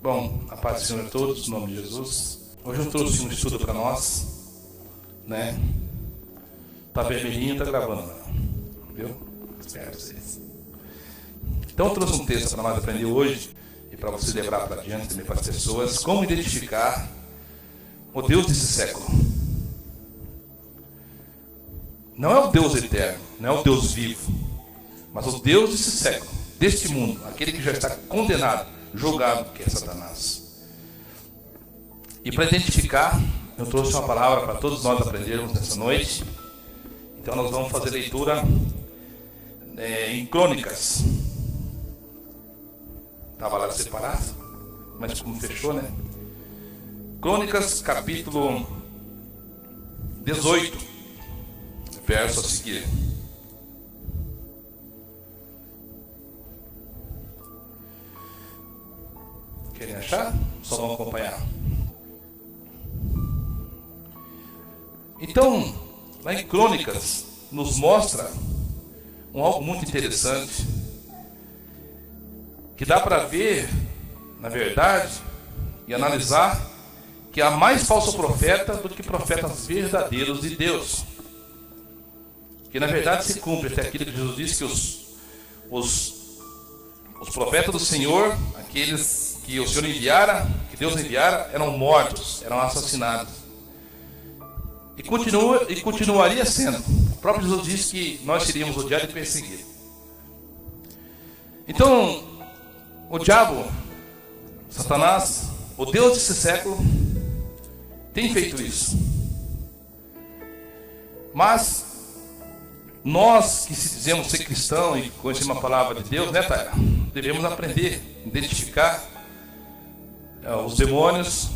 Bom, a paz do Senhor a todos, em nome de Jesus. Hoje eu trouxe um estudo para nós, né? Tá vermelhinho, tá gravando, viu? Espero vocês. Então eu trouxe um texto para nós aprender hoje e para você levar para diante também para as pessoas, como identificar o Deus desse século. Não é o Deus eterno, não é o Deus vivo, mas o Deus desse século, deste mundo, aquele que já está condenado, julgado, que é Satanás. E para identificar, eu trouxe uma palavra para todos nós aprendermos nessa noite. Então nós vamos fazer leitura em Crônicas. Estava lá separado, mas como fechou, né? Crônicas, capítulo 18, verso a seguir. Querem achar? Só vão acompanhar. Então, lá em Crônicas, nos mostra algo muito interessante, que dá para ver, na verdade, e analisar, que há mais falso profeta do que profetas verdadeiros de Deus. Que na verdade se cumpre até aquilo que Jesus disse, que os profetas do Senhor, aqueles que o Senhor enviara, que Deus enviara, eram mortos, eram assassinados. E continuaria sendo. O próprio Jesus disse que nós seríamos odiados e perseguidos. Então, o diabo, Satanás, o Deus desse século, tem feito isso. Mas nós que se dizemos ser cristão e conhecemos a palavra de Deus, né, Taira? Devemos aprender, identificar os demônios.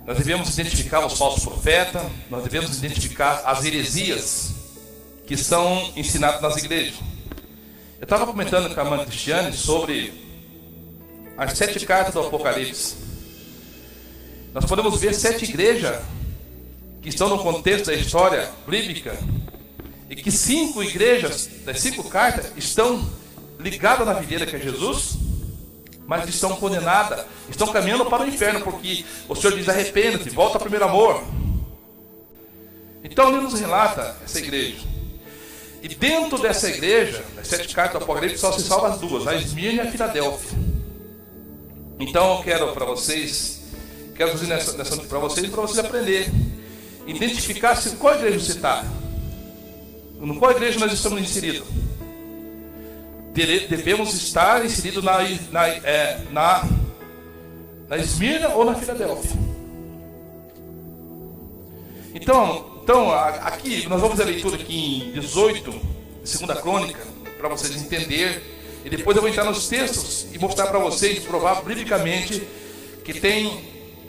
Nós devemos identificar os falsos profetas. Nós devemos identificar as heresias que são ensinadas nas igrejas. Eu estava comentando com a irmã Cristiane sobre as 7 cartas do Apocalipse. Nós podemos ver 7 igrejas que estão no contexto da história bíblica, e que 5 igrejas, das 5 cartas, estão ligadas na videira que é Jesus, mas estão condenadas, estão caminhando para o inferno, porque o Senhor diz: arrependa-te, volta ao primeiro amor. Então ele nos relata essa igreja. E dentro dessa igreja, das 7 cartas do Apocalipse, só se salva as 2, a Esmirna e a Filadélfia. Então eu quero para vocês, dizer nessa para vocês aprenderem, identificar se qual igreja você está, em qual igreja nós estamos inseridos. Devemos estar inseridos na Esmirna ou na Filadélfia. Então, aqui nós vamos fazer a leitura aqui em 18, segunda crônica, para vocês entenderem. E depois eu vou entrar nos textos e mostrar para vocês, provar biblicamente, que tem,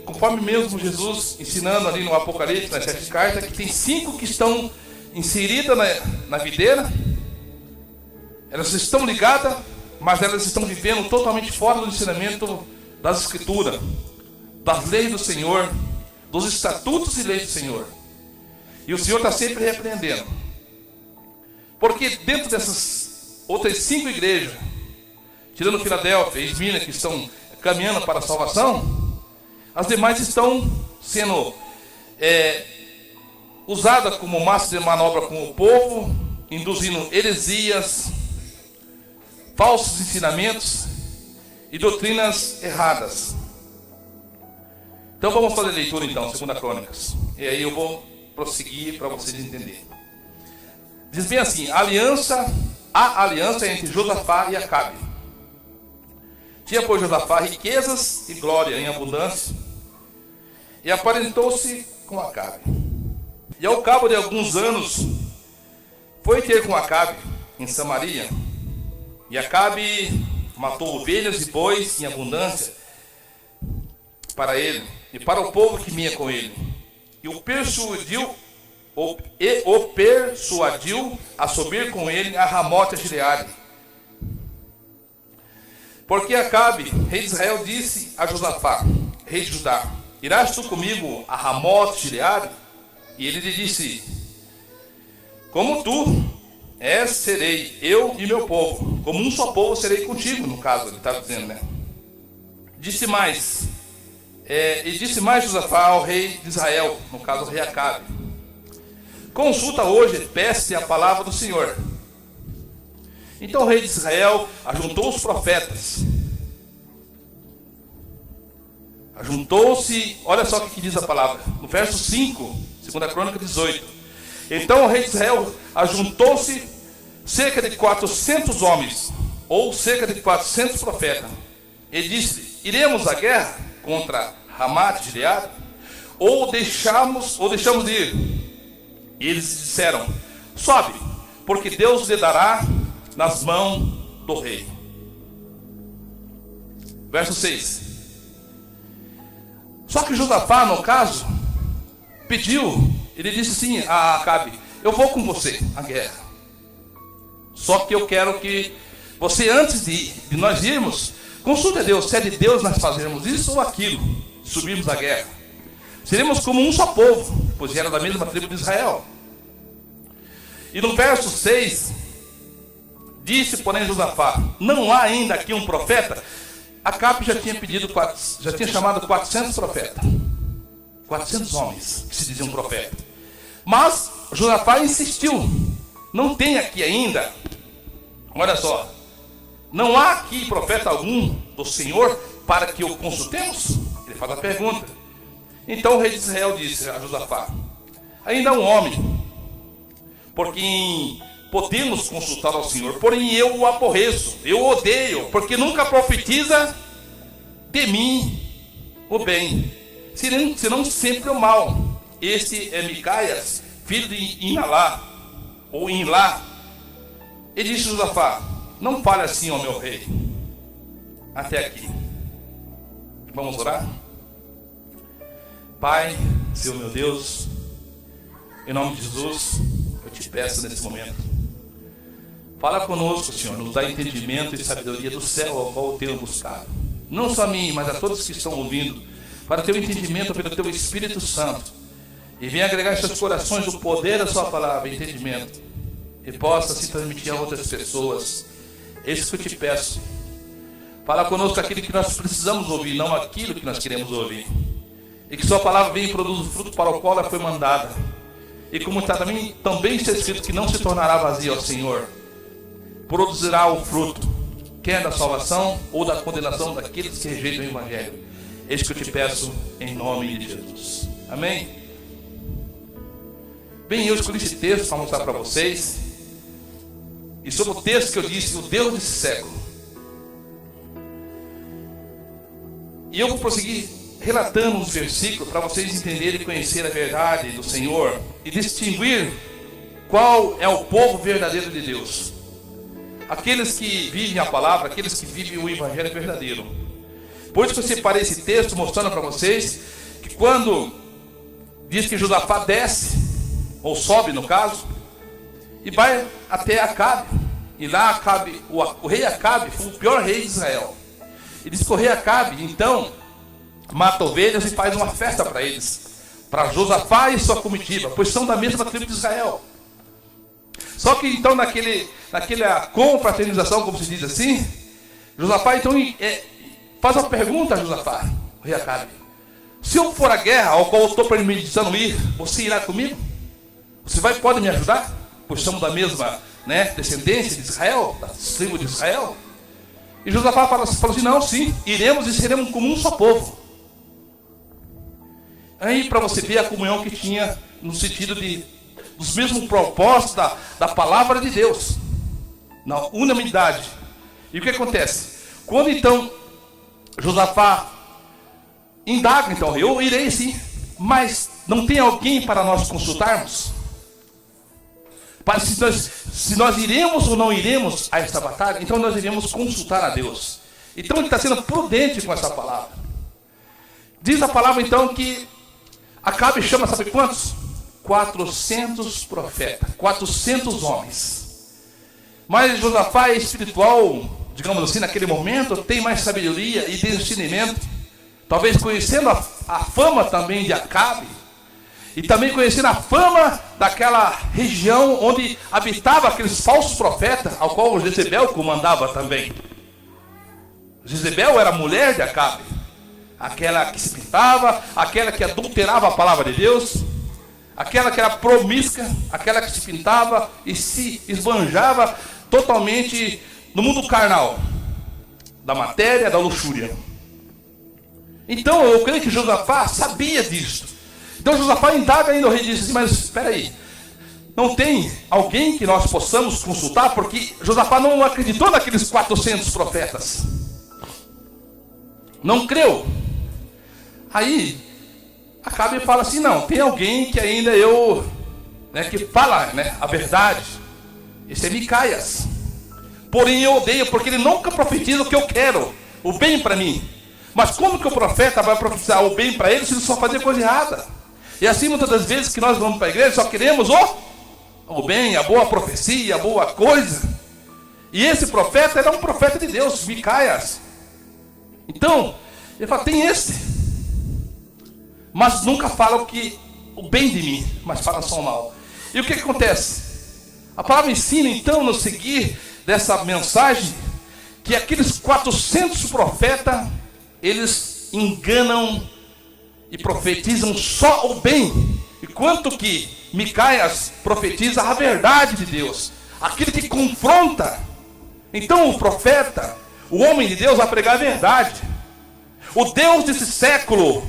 conforme mesmo Jesus ensinando ali no Apocalipse, nas 7 cartas, que tem 5 que estão inseridas na videira. Elas estão ligadas, mas elas estão vivendo totalmente fora do ensinamento das Escrituras, das leis do Senhor, dos estatutos e leis do Senhor. E o Senhor está sempre repreendendo. Porque dentro dessas outras 5 igrejas, tirando Filadélfia e Esmirna, que estão caminhando para a salvação, as demais estão sendo usadas como massa de manobra com o povo, induzindo heresias, falsos ensinamentos e doutrinas erradas. Então vamos fazer a leitura então, 2 Crônicas. E aí eu vou prosseguir para vocês entenderem. Diz bem assim: a aliança entre Josafá e Acabe. Tinha, pois, Josafá riquezas e glória em abundância, e aparentou-se com Acabe. E ao cabo de alguns anos, foi ter com Acabe em Samaria. E Acabe matou ovelhas e bois em abundância para ele e para o povo que vinha com ele. E o persuadiu a subir com ele a Ramote Gileade. Porque Acabe, rei de Israel, disse a Josafá, rei de Judá: irás tu comigo a Ramote Gileade? E ele lhe disse: como tu serei eu e meu povo, como um só povo serei contigo. No caso, ele está dizendo, né? Disse mais, Josafá ao rei de Israel, no caso o rei Acabe: consulta hoje, peça a palavra do Senhor. Então o rei de Israel ajuntou os profetas. Ajuntou-se, olha só o que diz a palavra, no verso 5, 2 Crônica 18. Então o rei de Israel ajuntou-se cerca de 400 homens, ou cerca de 400 profetas. Ele disse: iremos à guerra contra Ramate de Gileade, ou deixamos de ir? E eles disseram: sobe, porque Deus lhe dará nas mãos do rei. Verso 6. Só que Josafá, no caso, pediu, ele disse assim a Acabe: eu vou com você à guerra, só que eu quero que você, antes de nós irmos, consulte a Deus, se é de Deus nós fazermos isso ou aquilo, subirmos à guerra. Seremos como um só povo, pois era da mesma tribo de Israel. E no verso 6, disse porém Josafá: não há ainda aqui um profeta? Acabe já tinha chamado 400 profetas, 400 homens que se diziam profetas. Mas Josafá insistiu: não tem aqui ainda, olha só, não há aqui profeta algum do Senhor para que o consultemos? Ele faz a pergunta. Então o rei de Israel disse a Josafá: ainda há um homem, porque podemos consultar ao Senhor, porém eu o aborreço, eu o odeio, porque nunca profetiza de mim o bem, senão sempre o mal. Este é Micaias, filho de Inalá, ou Inlá. Ele disse a Josafá: não fale assim, ó meu rei. Até aqui. Vamos orar? Pai, Senhor meu Deus, em nome de Jesus, eu te peço nesse momento, fala conosco, Senhor, nos dá entendimento e sabedoria do céu ao qual eu tenho buscado. Não só a mim, mas a todos que estão ouvindo, para ter o entendimento pelo teu Espírito Santo. E venha agregar em seus corações o poder da sua palavra, entendimento, e possa se transmitir a outras pessoas. Isso que eu te peço. Fala conosco aquilo que nós precisamos ouvir, não aquilo que nós queremos ouvir. E que sua palavra venha e produza o fruto para o qual ela foi mandada. E como está também está escrito que não se tornará vazia, ó Senhor, produzirá o fruto, quer da salvação ou da condenação daqueles que rejeitam o Evangelho. Eis que eu te peço em nome de Jesus. Amém? Bem, eu escolhi esse texto para mostrar para vocês. E sobre o texto que eu disse, o Deus desse século. E eu vou prosseguir relatando uns versículos para vocês entenderem e conhecer a verdade do Senhor e distinguir qual é o povo verdadeiro de Deus. Aqueles que vivem a palavra, aqueles que vivem o Evangelho verdadeiro. Por isso que eu separei esse texto mostrando para vocês que quando diz que Josafá desce, ou sobe no caso, e vai até Acabe, e lá Acabe, o rei Acabe foi o pior rei de Israel. E diz que o rei Acabe então mata ovelhas e faz uma festa para eles, para Josafá e sua comitiva, pois são da mesma tribo de Israel. Só que então naquela confraternização, como se diz assim, Josafá então faz uma pergunta a Josafá, o rei Acabe: se eu for à guerra ao qual eu estou premeditando ir, você irá comigo? Você pode me ajudar? Pois somos da mesma descendência de Israel, da tribo de Israel. E Josafá falou assim: não, sim, iremos e seremos como um só povo. Aí para você ver a comunhão que tinha no sentido dos mesmos propósitos da palavra de Deus, na unanimidade. E o que acontece? Quando então Josafá indaga, então, eu irei sim, mas não tem alguém para nós consultarmos? Para se nós iremos ou não iremos a esta batalha, então nós iremos consultar a Deus. Então ele está sendo prudente com essa palavra. Diz a palavra então que Acabe chama, sabe quantos? 400 profetas, 400 homens. Mas Josafá é espiritual, digamos assim, naquele momento, tem mais sabedoria e discernimento. Talvez conhecendo a fama também de Acabe, e também conhecendo a fama daquela região onde habitava aqueles falsos profetas, ao qual Jezebel comandava também. Jezebel era mulher de Acabe. aquela que se pintava, aquela que adulterava a palavra de Deus, aquela que era promíscua, aquela que se pintava e se esbanjava totalmente no mundo carnal, da matéria, da luxúria. Então eu creio que Josafá sabia disso. Então Josafá indaga ainda, o rei disse assim, mas espera aí, não tem alguém que nós possamos consultar? Porque Josafá não acreditou naqueles 400 profetas. Não creu. Aí, Acabe fala assim, não, tem alguém que ainda que fala, a verdade. Esse é Micaias. Porém eu odeio, porque ele nunca profetiza o que eu quero, o bem para mim. Mas como que o profeta vai profetizar o bem para ele se ele só fazer coisa errada? E assim muitas das vezes que nós vamos para a igreja, só queremos o bem, a boa profecia, a boa coisa. E esse profeta era um profeta de Deus, Micaias. Então, ele fala, tem esse. Mas nunca fala o bem de mim, mas fala só o mal. E o que acontece? A palavra ensina então, no seguir dessa mensagem, que aqueles 400 profetas, eles enganam e profetizam só o bem, enquanto que Micaias profetiza a verdade de Deus, aquele que confronta. Então o profeta, o homem de Deus, vai pregar a verdade. O Deus desse século,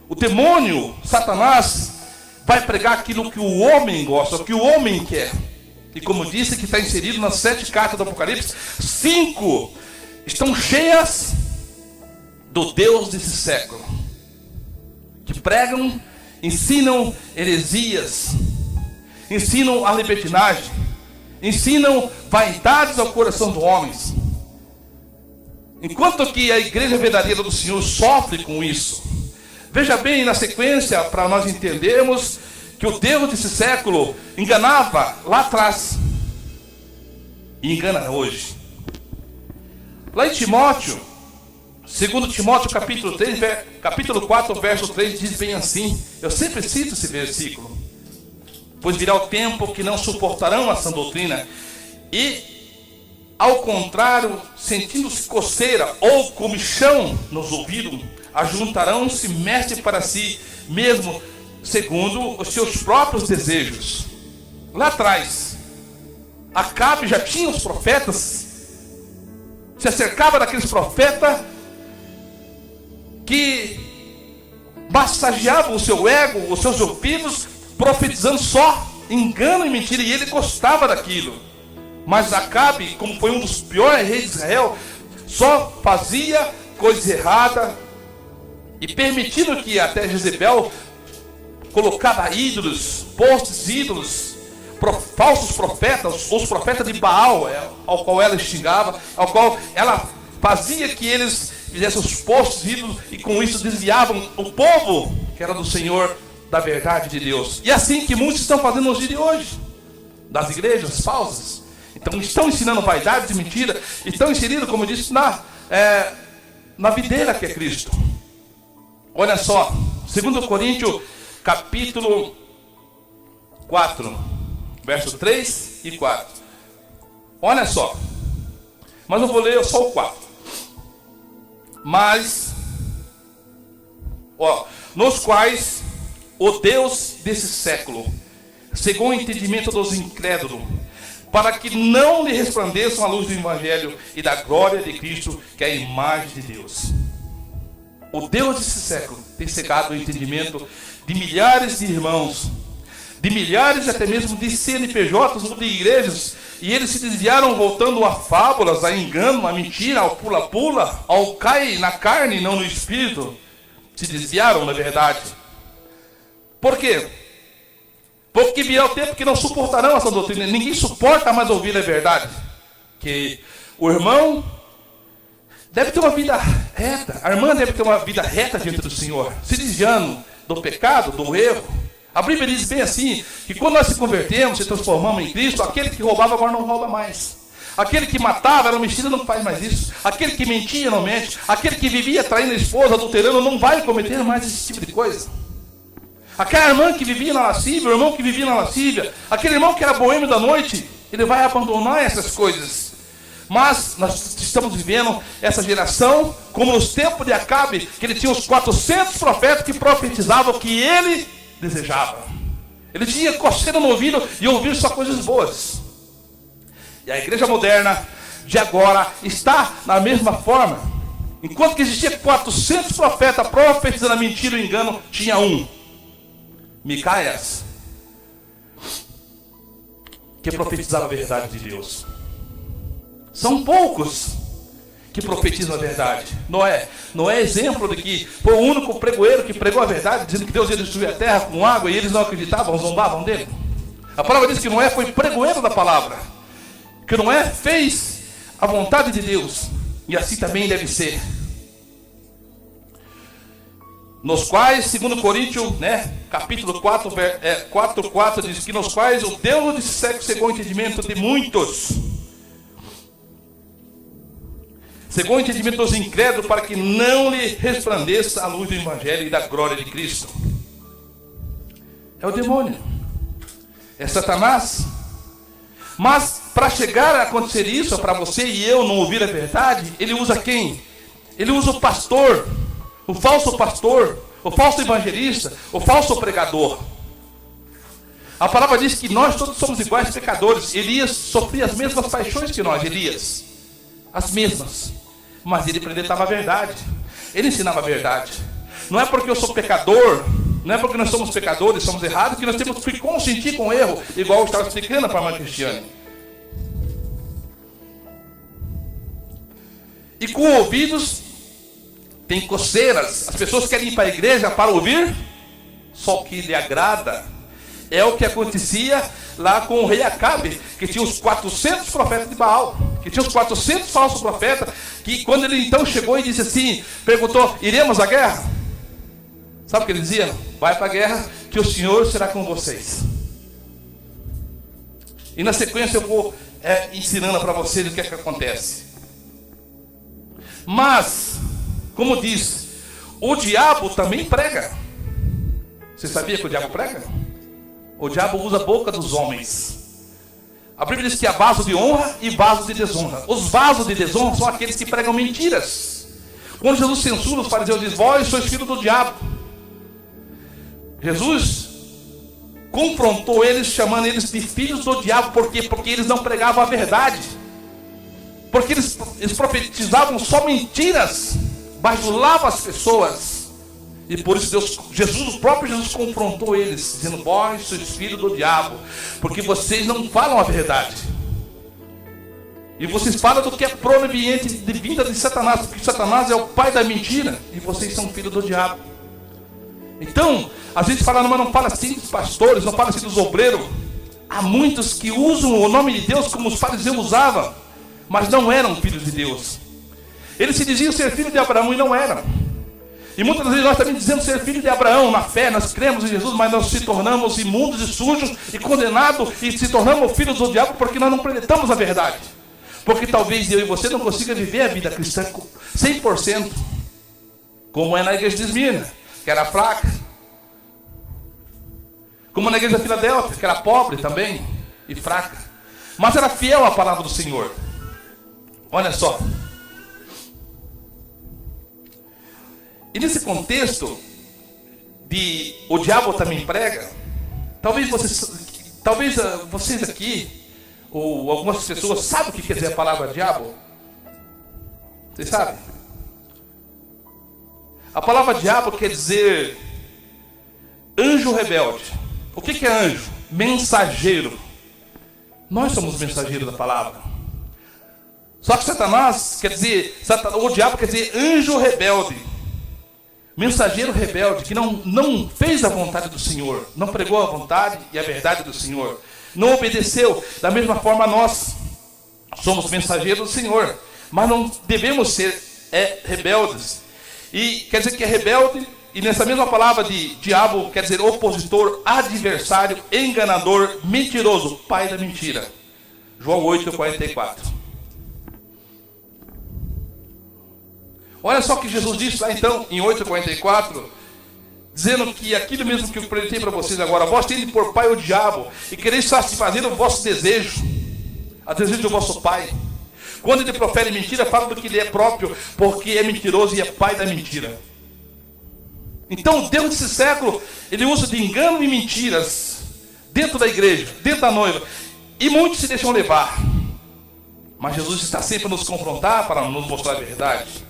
o demônio, Satanás, vai pregar aquilo que o homem gosta, o que o homem quer. E como disse, que está inserido nas 7 cartas do Apocalipse, 5 estão cheias do Deus desse século, que pregam, ensinam heresias, ensinam a libertinagem, ensinam vaidades ao coração dos homens. Enquanto que a igreja verdadeira do Senhor sofre com isso. Veja bem na sequência, para nós entendermos que o Deus desse século enganava lá atrás e engana hoje. Lá em Timóteo, 2 Timóteo capítulo 4, verso 3, diz bem assim, eu sempre cito esse versículo: pois virá o tempo que não suportarão a sã doutrina, e ao contrário, sentindo-se coceira ou comichão nos ouvidos, ajuntarão-se mestre para si mesmo, segundo os seus próprios desejos. Lá atrás, Acabe já tinha os profetas, se acercava daqueles profetas que massageavam o seu ego, os seus ouvidos, profetizando só engano e mentira, e ele gostava daquilo. Mas Acabe, como foi um dos piores reis de Israel, só fazia coisa errada, e permitindo que até Jezebel colocava ídolos, postes ídolos, falsos profetas, os profetas de Baal, ao qual ela xingava, ao qual ela fazia que eles fizessem os postes ídolos, e com isso desviavam o povo que era do Senhor, da verdade de Deus. E assim que muitos estão fazendo nos dias de hoje, das igrejas falsas. Então estão ensinando vaidades e mentira, estão inseridos, como eu disse, na videira que é Cristo. Olha só, 2 Coríntios capítulo 4, verso 3 e 4. Olha só, mas eu vou ler só o 4. Mas, nos quais o Deus desse século cegou o entendimento dos incrédulos, para que não lhe resplandeçam a luz do Evangelho e da glória de Cristo, que é a imagem de Deus. O Deus desse século tem cegado o entendimento de milhares de irmãos, de milhares até mesmo de CNPJs ou de igrejas, e eles se desviaram voltando a fábulas, a engano, a mentira, ao pula-pula, ao cai na carne e não no espírito. Se desviaram, na verdade. Por quê? Porque virá o tempo que não suportarão essa doutrina. Ninguém suporta mais ouvir a verdade. Que o irmão deve ter uma vida reta, a irmã deve ter uma vida reta diante do Senhor, se desviando do pecado, do erro. A Bíblia diz bem assim, que quando nós se convertemos, se transformamos em Cristo, aquele que roubava agora não rouba mais. Aquele que matava, era homicida, não faz mais isso. Aquele que mentia, não mente. Aquele que vivia traindo a esposa, adulterando, não vai cometer mais esse tipo de coisa. Aquela irmã que vivia na lascívia, o irmão que vivia na lascívia, aquele irmão que era boêmio da noite, ele vai abandonar essas coisas. Mas nós estamos vivendo essa geração como nos tempos de Acabe, que ele tinha os 400 profetas que profetizavam o que ele desejava. Ele tinha coceira no ouvido e ouviu só coisas boas. E a igreja moderna de agora está na mesma forma. Enquanto que existia 400 profetas profetizando a mentira e o engano, tinha um, Micaias, que profetizava a verdade de Deus. São poucos que profetizam a verdade. Noé é exemplo de que foi o único pregoeiro que pregou a verdade, dizendo que Deus ia destruir a terra com água, e eles não acreditavam, zombavam dele. A palavra diz que Noé foi pregoeiro da palavra, que Noé fez a vontade de Deus, e assim também deve ser. Nos quais, segundo Coríntios, capítulo 4:4 diz que nos quais o Deus desse século cegou o entendimento de muitos, cegou o entendimento dos incrédulos, para que não lhe resplandeça a luz do Evangelho e da glória de Cristo. É o demônio, é Satanás. Mas para chegar a acontecer isso, para você e eu não ouvir a verdade, ele usa quem? Ele usa o pastor, o falso pastor, o falso evangelista, o falso pregador. A palavra diz que nós todos somos iguais pecadores. Elias sofria as mesmas paixões que nós, Elias, as mesmas. Mas ele apresentava a verdade, ele ensinava a verdade. Não é porque eu sou pecador, não é porque nós somos pecadores, somos errados, que nós temos que consentir com o erro, igual eu estava explicando para a irmã Cristiane. E com ouvidos tem coceiras. As pessoas querem ir para a igreja para ouvir só o que lhe agrada. É o que acontecia lá com o rei Acabe, que tinha os 400 profetas de Baal, que tinha os 400 falsos profetas, que quando ele então chegou e disse assim, perguntou, iremos à guerra? Sabe o que ele dizia? Vai para a guerra, que o Senhor será com vocês. E na sequência eu vou ensinando para vocês o que é que acontece. Mas, como diz, o diabo também prega. Você sabia que o diabo prega? O diabo usa a boca dos homens. A Bíblia diz que há vaso de honra e vaso de desonra. Os vasos de desonra são aqueles que pregam mentiras. Quando Jesus censura os fariseus, diz, vós sois filhos do diabo. Jesus confrontou eles, chamando eles de filhos do diabo. Por quê? Porque eles não pregavam a verdade. Porque eles profetizavam só mentiras, bajulavam as pessoas. E por isso o próprio Jesus confrontou eles, dizendo, vós sois filhos do diabo, porque vocês não falam a verdade. E vocês falam do que é proveniente de vinda de Satanás, porque Satanás é o pai da mentira, e vocês são filhos do diabo. Então, às vezes fala, mas não fala assim dos pastores, não fala assim dos obreiros. Há muitos que usam o nome de Deus como os fariseus usavam, mas não eram filhos de Deus. Eles se diziam ser filhos de Abraão e não eram. E muitas vezes nós também dizemos ser filhos de Abraão, na fé, nós cremos em Jesus, mas nós se tornamos imundos e sujos e condenados e se tornamos filhos do diabo porque nós não acreditamos a verdade. Porque talvez eu e você não consiga viver a vida cristã 100%, como é na igreja de Esmirna, que era fraca, como na igreja de Filadélfia, que era pobre também e fraca, mas era fiel à palavra do Senhor. Olha só. E nesse contexto de o diabo também prega, talvez vocês aqui, ou algumas pessoas, sabem o que quer dizer a palavra diabo? Vocês sabem? A palavra diabo quer dizer anjo rebelde. O que é anjo? Mensageiro. Nós somos mensageiros da palavra. Só que Satanás quer dizer, o diabo quer dizer anjo rebelde. Mensageiro rebelde, que não fez a vontade do Senhor, não pregou a vontade e a verdade do Senhor, não obedeceu. Da mesma forma nós somos mensageiros do Senhor, mas não devemos ser rebeldes. E quer dizer que é rebelde, e nessa mesma palavra de diabo quer dizer opositor, adversário, enganador, mentiroso, pai da mentira. João 8:44. Olha só o que Jesus disse lá então, em 8:44, dizendo que aquilo mesmo que eu apresentei para vocês agora, vós tendes por pai o diabo, e quereis satisfazer o vosso desejo, a desejo do vosso pai. Quando ele profere mentira, fala do que ele é próprio, porque é mentiroso e é pai da mentira. Então, o Deus desse século, ele usa de engano e mentiras dentro da igreja, dentro da noiva. E muitos se deixam levar. Mas Jesus está sempre a nos confrontar para nos mostrar a verdade.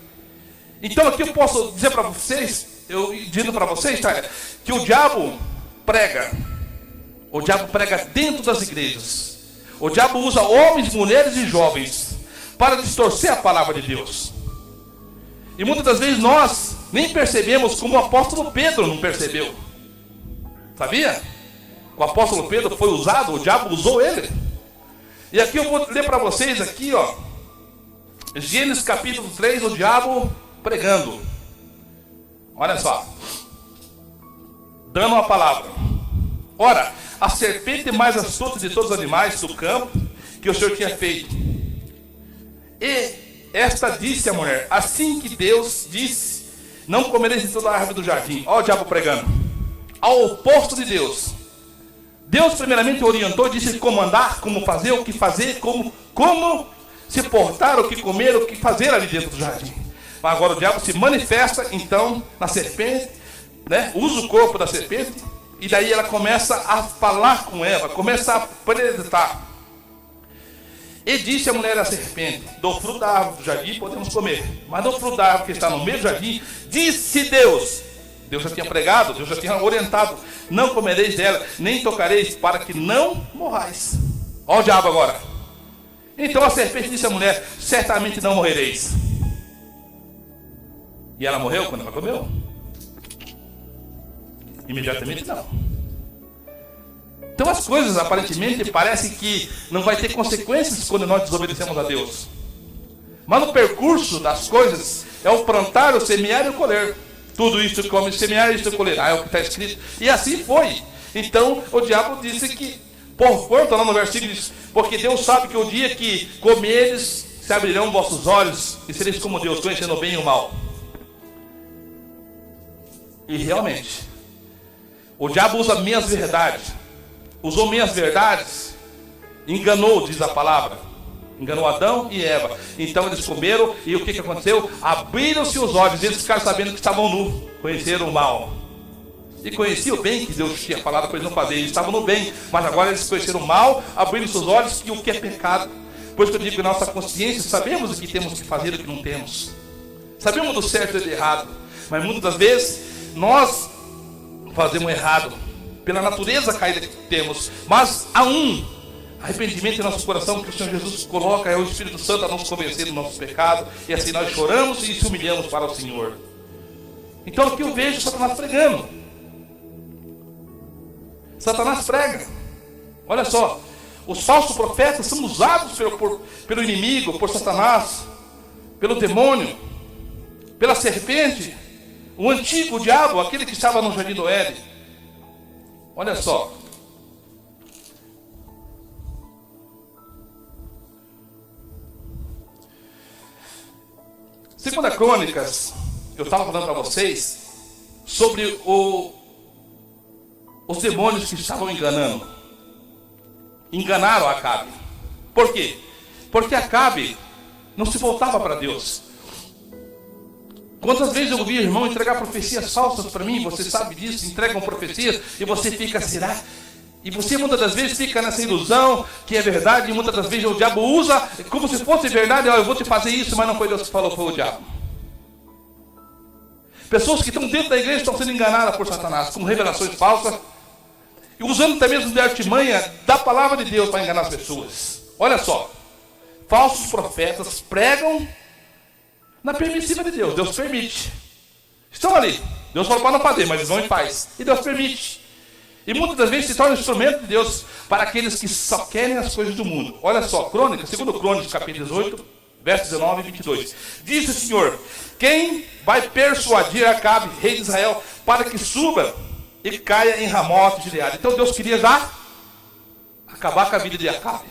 Então, aqui eu posso dizer para vocês, tá, que o diabo prega. O diabo prega dentro das igrejas. O diabo usa homens, mulheres e jovens para distorcer a palavra de Deus. E muitas das vezes nós nem percebemos, como o apóstolo Pedro não percebeu. Sabia? O apóstolo Pedro foi usado, o diabo usou ele. E aqui eu vou ler para vocês aqui, ó, Gênesis capítulo 3, o diabo pregando. Olha só. Dando uma palavra. Ora, a serpente mais astuta de todos os animais do campo que o Senhor tinha feito. E esta disse à mulher, assim que Deus disse, não comereis de toda a árvore do jardim. Olha o diabo pregando. Ao oposto de Deus. Deus primeiramente orientou, disse como andar, como fazer, como se portar, o que comer, o que fazer ali dentro do jardim. Mas agora o diabo se manifesta então na serpente, né? Usa o corpo da serpente, e daí ela começa a falar com Eva, começa a apresentar. E disse a mulher à serpente, do fruto da árvore do jardim podemos comer, mas do fruto da árvore que está no meio do jardim, disse Deus. Deus já tinha pregado, Deus já tinha orientado, não comereis dela, nem tocareis, para que não morrais. Olha o diabo agora. Então a serpente disse à mulher, certamente não morrereis. E ela morreu quando ela comeu? Imediatamente não. Então as coisas aparentemente parecem que não vai ter consequências quando nós desobedecemos a Deus. Mas no percurso das coisas é o plantar, o semear e o colher. Tudo isso come, semear, isso colher. É o que está escrito. E assim foi. Então o diabo disse que, porquanto, lá no versículo diz, porque Deus sabe que o dia que comeres, se abrirão vossos olhos e sereis como Deus, conhecendo o bem e o mal. E realmente, o diabo usa meias verdades. Usou meias verdades, enganou, diz a palavra. Enganou Adão e Eva. Então eles comeram e o que aconteceu? Abriram-se os olhos, eles ficaram sabendo que estavam nus, conheceram o mal. E conheciam o bem que Deus tinha falado para eles não fazerem. Eles estavam no bem, mas agora eles conheceram o mal, abriram seus olhos e o que é pecado. Por isso que eu digo que nossa consciência, sabemos o que temos que fazer e o que não temos. Sabemos do certo e do errado, mas muitas das vezes nós fazemos errado pela natureza caída que temos. Mas há arrependimento em nosso coração que o Senhor Jesus coloca, é o Espírito Santo a nos convencer do nosso pecado, e assim nós choramos e se humilhamos para o Senhor. Então aqui eu vejo Satanás pregando. Satanás prega. Olha só, os falsos profetas são usados pelo inimigo, por Satanás, pelo demônio, pela serpente, o antigo diabo, aquele que estava no jardim do Éden. Olha só. Segunda Crônicas, eu estava falando para vocês sobre os demônios que estavam enganando. Enganaram Acabe. Por quê? Porque Acabe não se voltava para Deus. Quantas vezes eu ouvi irmão entregar profecias falsas para mim, você sabe disso, entregam profecias e você fica, será? E você muitas das vezes fica nessa ilusão que é verdade, e muitas das vezes o diabo usa como se fosse verdade. Eu vou te fazer isso, mas não foi Deus que falou, foi o diabo. Pessoas que estão dentro da igreja estão sendo enganadas por Satanás, com revelações falsas, e usando até mesmo de artimanha da palavra de Deus para enganar as pessoas. Olha só, falsos profetas pregam na permissiva de Deus. Deus permite. Estão ali. Deus falou para não fazer, mas eles vão em paz. E Deus permite. E muitas das vezes se torna um instrumento de Deus para aqueles que só querem as coisas do mundo. Olha só, Crônicas, 2 Crônicas, capítulo 18, versos 19 e 22. Diz o Senhor, quem vai persuadir Acabe, rei de Israel, para que suba e caia em Ramote de Gileade? Então Deus queria já acabar com a vida de Acabe.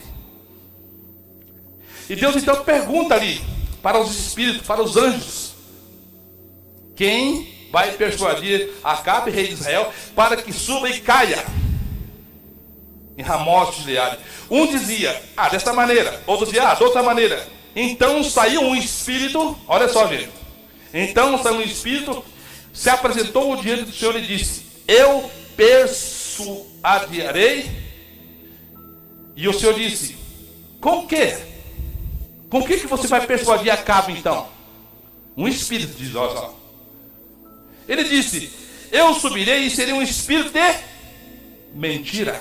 E Deus então pergunta ali, para os espíritos, para os anjos, quem vai persuadir Acabe, rei de Israel, para que suba e caia em Ramote de Gileade? Um dizia, desta maneira. Outro dizia, de outra maneira. Então saiu um espírito, olha só, gente. Então saiu um espírito, se apresentou diante do Senhor e disse: eu persuadirei. E o Senhor disse: com o quê? Com o que você vai persuadir Acabe então? Um espírito, diz, olha só. Ele disse: eu subirei e serei um espírito de mentira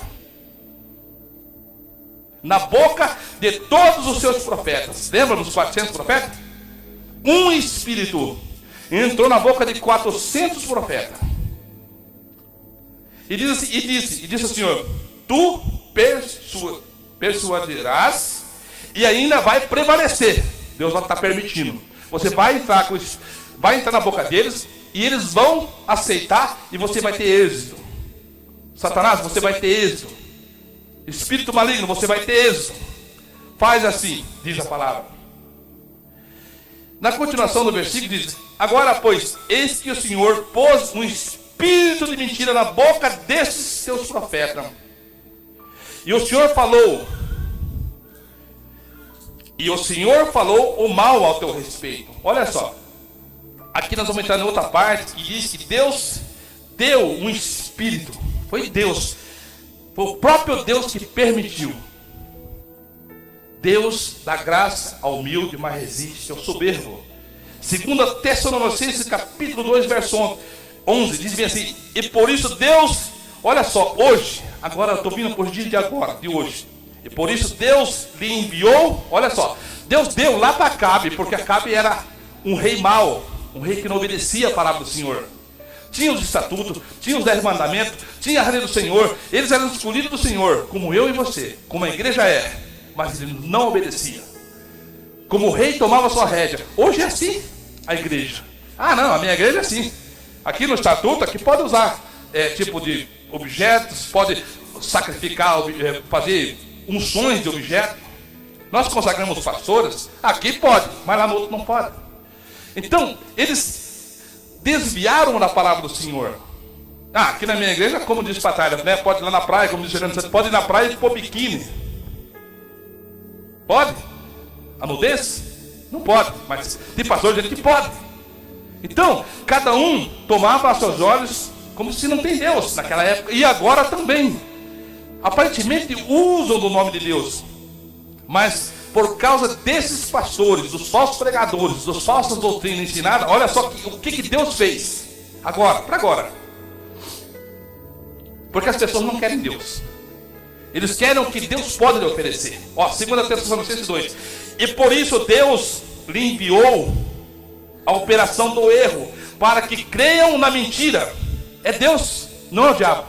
na boca de todos os seus profetas. Lembra dos 400 profetas? Um espírito entrou na boca de 400 profetas. E disse ao Senhor: tu persuadirás e ainda vai prevalecer. Deus vai estar permitindo. Você vai entrar na boca deles e eles vão aceitar e você vai ter êxito. Satanás, você vai ter êxito. Espírito maligno, você vai ter êxito. Faz assim, diz a palavra. Na continuação do versículo diz: agora, pois, eis que o Senhor pôs um espírito de mentira na boca desses seus profetas. E o Senhor falou o mal ao teu respeito. Olha só. Aqui nós vamos entrar em outra parte que diz que Deus deu um espírito. Foi Deus. Foi o próprio Deus que permitiu. Deus dá graça ao humilde, mas resiste ao soberbo. 2 Tessalonicenses capítulo 2, verso 11, diz bem assim: e por isso Deus, olha só, hoje, agora eu estou vindo por dia de hoje. E por isso Deus lhe enviou, olha só, Deus deu lá para Acabe, porque Acabe era um rei mau, um rei que não obedecia a palavra do Senhor. Tinha os estatutos, tinha os 10 mandamentos, tinha a lei do Senhor. Eles eram escolhidos do Senhor, como eu e você, como a igreja é. Mas ele não obedecia. Como o rei tomava sua rédea. Hoje é assim a igreja. Ah não, a minha igreja é assim. Aqui no estatuto, aqui pode usar tipo de objetos, pode sacrificar, fazer unções de objetos. Nós consagramos pastores, aqui pode, mas lá no outro não pode. Então, eles desviaram da palavra do Senhor. Aqui na minha igreja, como diz Patalha, né? Pode ir lá na praia, como diz Fernando Santos, pode ir na praia e pôr biquíni. Pode? A nudez? Não pode, mas tem pastor dizendo que pode. Então, cada um tomava aos seus olhos como se não tem Deus naquela época, e agora também. Aparentemente usam do nome de Deus, mas por causa desses pastores, dos falsos pregadores, das falsas doutrinas ensinadas, olha só o que Deus fez para agora. Porque as pessoas não querem Deus. Eles querem o que Deus pode lhe oferecer. 2 Tessalonicenses 2. E por isso Deus lhe enviou a operação do erro, para que creiam na mentira. É Deus, não é o diabo.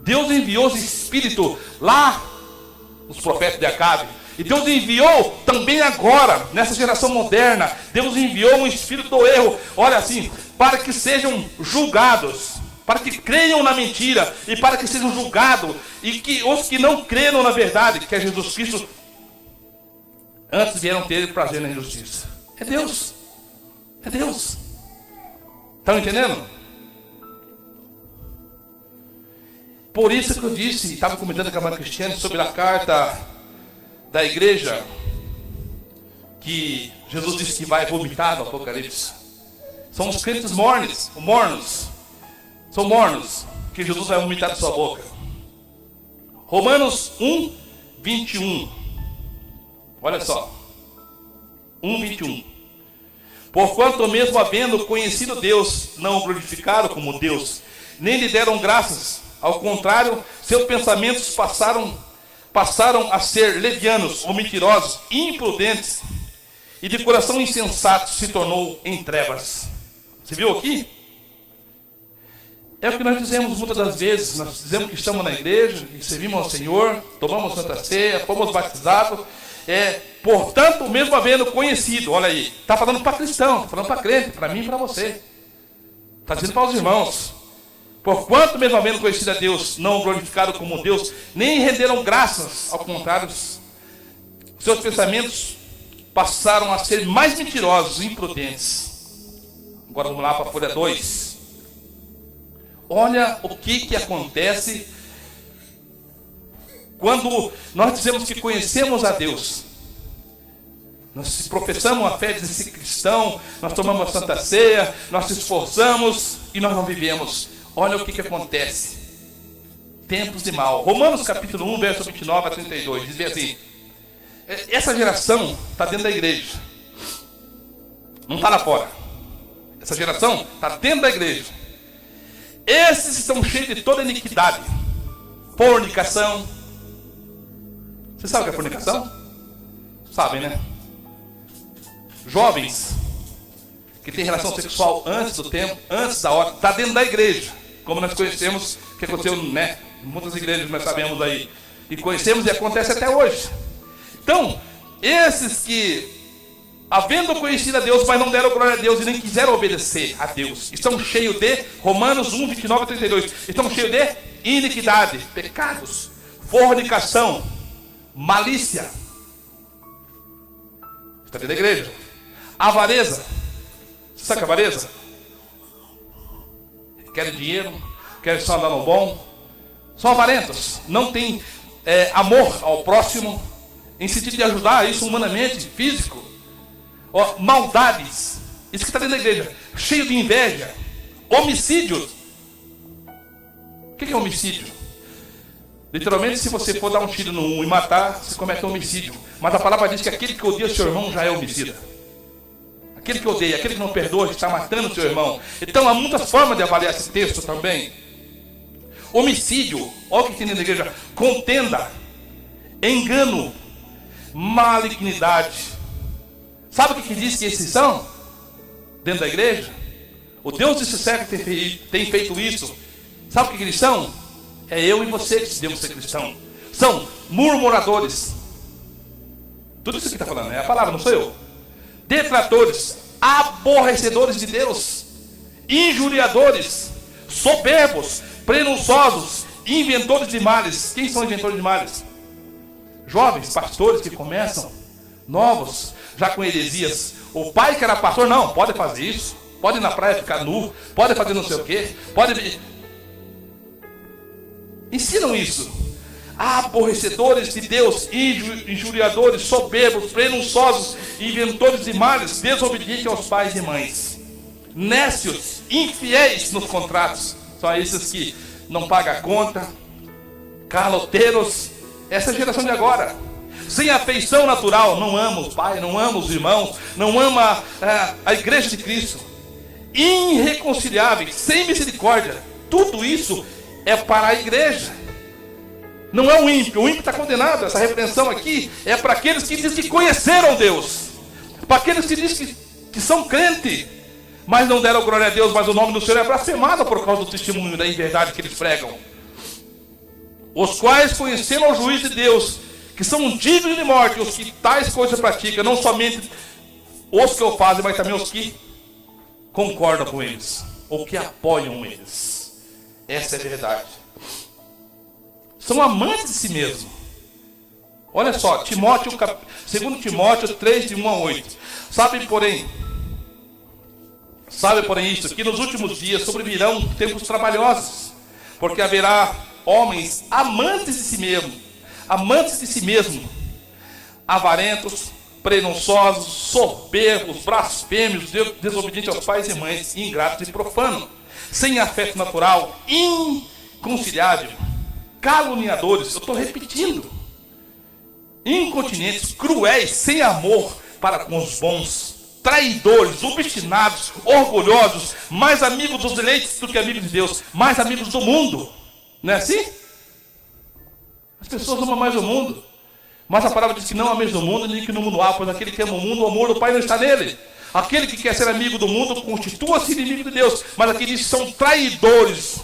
Deus enviou esse espírito lá nos profetas de Acabe. E Deus enviou também agora, nessa geração moderna, Deus enviou um espírito do erro, olha assim, para que sejam julgados, para que creiam na mentira, e para que sejam julgados, e que os que não creram na verdade, que é Jesus Cristo, antes vieram ter prazer na injustiça. É Deus. É Deus. Estão entendendo? Por isso que eu disse, estava comentando com a Maria Cristiane sobre a carta da igreja, que Jesus disse que vai vomitar no Apocalipse. São os crentes mornos, são mornos, que Jesus vai vomitar da sua boca. Romanos 1, 21. Olha só. 1, 21. Porquanto mesmo havendo conhecido Deus, não o glorificaram como Deus, nem lhe deram graças. Ao contrário, seus pensamentos passaram a ser levianos ou mentirosos, imprudentes, e de coração insensato se tornou em trevas. Você viu aqui? É o que nós dizemos muitas das vezes. Nós dizemos que estamos na igreja, que servimos ao Senhor, tomamos Santa Ceia, fomos batizados. Portanto, mesmo havendo conhecido, olha aí, está falando para cristão, está falando para crente, para mim e para você. Está dizendo para os irmãos. Porquanto, mesmo havendo conhecido a Deus, não o glorificaram como Deus, nem renderam graças, ao contrário, seus pensamentos passaram a ser mais mentirosos e imprudentes. Agora vamos lá para a folha 2. Olha o que acontece quando nós dizemos que conhecemos a Deus. Nós professamos a fé de ser cristão, nós tomamos a Santa Ceia, nós se esforçamos e nós não vivemos. Olha o que acontece. Tempos de mal. Romanos capítulo 1, verso 29 a 32, diz assim: essa geração está dentro da igreja, não está lá fora. Essa geração está dentro da igreja. Esses estão cheios de toda iniquidade, fornicação. Você sabe o que é fornicação? Sabem, né? Jovens que têm relação sexual antes do tempo, antes da hora, está dentro da igreja, como nós conhecemos, que aconteceu, né? Em muitas igrejas nós sabemos aí, e conhecemos e acontece até hoje. Então, esses que, havendo conhecido a Deus, mas não deram glória a Deus e nem quiseram obedecer a Deus, estão cheios de, Romanos 1, 29 a 32, estão cheios de iniquidade, pecados, fornicação, malícia. Está dentro da igreja. Avareza. Você sabe o que é avareza? Querem dinheiro, querem só andar no bom. São avarentos. Não tem amor ao próximo, em sentido de ajudar isso humanamente, físico. Maldades. Isso que está dentro da igreja. Cheio de inveja. Homicídios. O que é homicídio? Literalmente, se você for dar um tiro no um e matar, você comete um homicídio. Mas a palavra diz que aquele que odeia seu irmão já é homicida. Aquele que odeia, aquele que não perdoa, está matando seu irmão. Então há muitas formas de avaliar esse texto também. Homicídio, olha o que tem dentro da igreja: contenda, engano, malignidade. Sabe o que diz que esses são? Dentro da igreja? O Deus desse século tem feito isso. Sabe o que eles são? É eu e você que devemos ser cristãos. São murmuradores. Tudo isso que está falando, é a palavra, não sou eu. Detratores, aborrecedores de Deus, injuriadores, soberbos, presunçosos, inventores de males. Quem são inventores de males? Jovens, pastores que começam, novos, já com heresias. O pai que era pastor, não, pode fazer isso, pode ir na praia ficar nu, pode fazer não sei o quê, pode... Ensinam isso. Aborrecedores de Deus, injuriadores, soberbos, presunçosos, inventores de males, desobedientes aos pais e mães, nécios, infiéis nos contratos. São esses que não pagam a conta, caloteiros. Essa geração de agora, sem afeição natural, não ama os pais, não ama os irmãos, não ama a igreja de Cristo, irreconciliáveis, sem misericórdia. Tudo isso é para a igreja. Não é o ímpio está condenado. Essa repreensão aqui é para aqueles que dizem que conheceram Deus, para aqueles que dizem que são crentes, mas não deram glória a Deus, mas o nome do Senhor é blasfemado por causa do testemunho da inverdade que eles pregam. Os quais conheceram o juízo de Deus, que são dignos de morte, os que tais coisas praticam, não somente os que o fazem, mas também os que concordam com eles, ou que apoiam eles. Essa é a verdade. São amantes de si mesmo. Olha só, 2 Timóteo 3, de 1 a 8. Sabe, porém isto, que nos últimos dias sobrevirão tempos trabalhosos, porque haverá homens amantes de si mesmo, avarentos, presunçosos, soberbos, blasfêmios, desobedientes aos pais e mães, ingratos e profanos, sem afeto natural, inconciliável, caluniadores, eu estou repetindo, incontinentes, cruéis, sem amor para com os bons, traidores, obstinados, orgulhosos, mais amigos dos eleitos do que amigos de Deus, mais amigos do mundo. Não é assim? As pessoas amam mais o mundo, mas a palavra diz que não ameis do mundo, nem que no mundo há, pois aquele que ama o mundo, o amor do Pai não está nele. Aquele que quer ser amigo do mundo constitua-se inimigo de Deus, mas aqui diz que são traidores,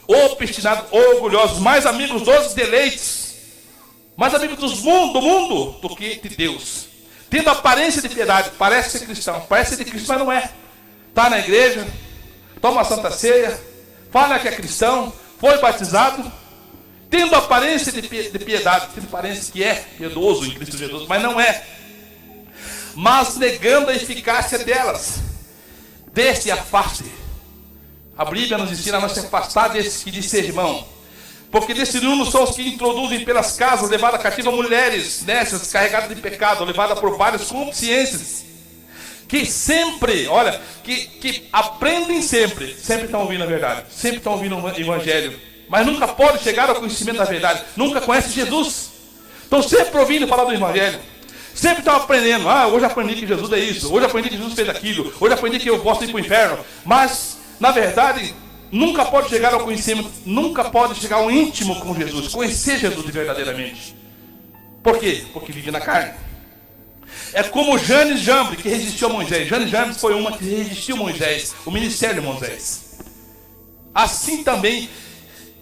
obstinados, orgulhosos, mais amigos dos deleites, mais amigos do mundo do que de Deus, tendo aparência de piedade, parece ser cristão, parece ser de Cristo, mas não é. Está na igreja, toma a Santa Ceia, fala que é cristão, foi batizado, tendo aparência de piedade, tendo aparência que é piedoso em Cristo Jesus, mas não é, mas negando a eficácia delas. Desse afaste. A Bíblia nos ensina a não se afastar desse que diz ser irmão. Porque destinos são os que introduzem pelas casas, levadas cativas mulheres nécias, carregadas de pecado, levadas por várias consciências, que sempre, olha, que aprendem sempre estão ouvindo a verdade, sempre estão ouvindo o evangelho, mas nunca podem chegar ao conhecimento da verdade, nunca conhecem Jesus. Estão sempre ouvindo falar do evangelho, sempre estão aprendendo. Hoje aprendi que Jesus é isso, hoje aprendi que Jesus fez aquilo, hoje aprendi que eu posso ir para o inferno, mas na verdade nunca pode chegar ao conhecimento, nunca pode chegar ao íntimo com Jesus, conhecer Jesus verdadeiramente. Por quê? Porque vive na carne. É como Janes Jambre, que resistiu a Moisés. Janes Jambre foi uma que resistiu a Moisés, o ministério de Moisés. Assim também,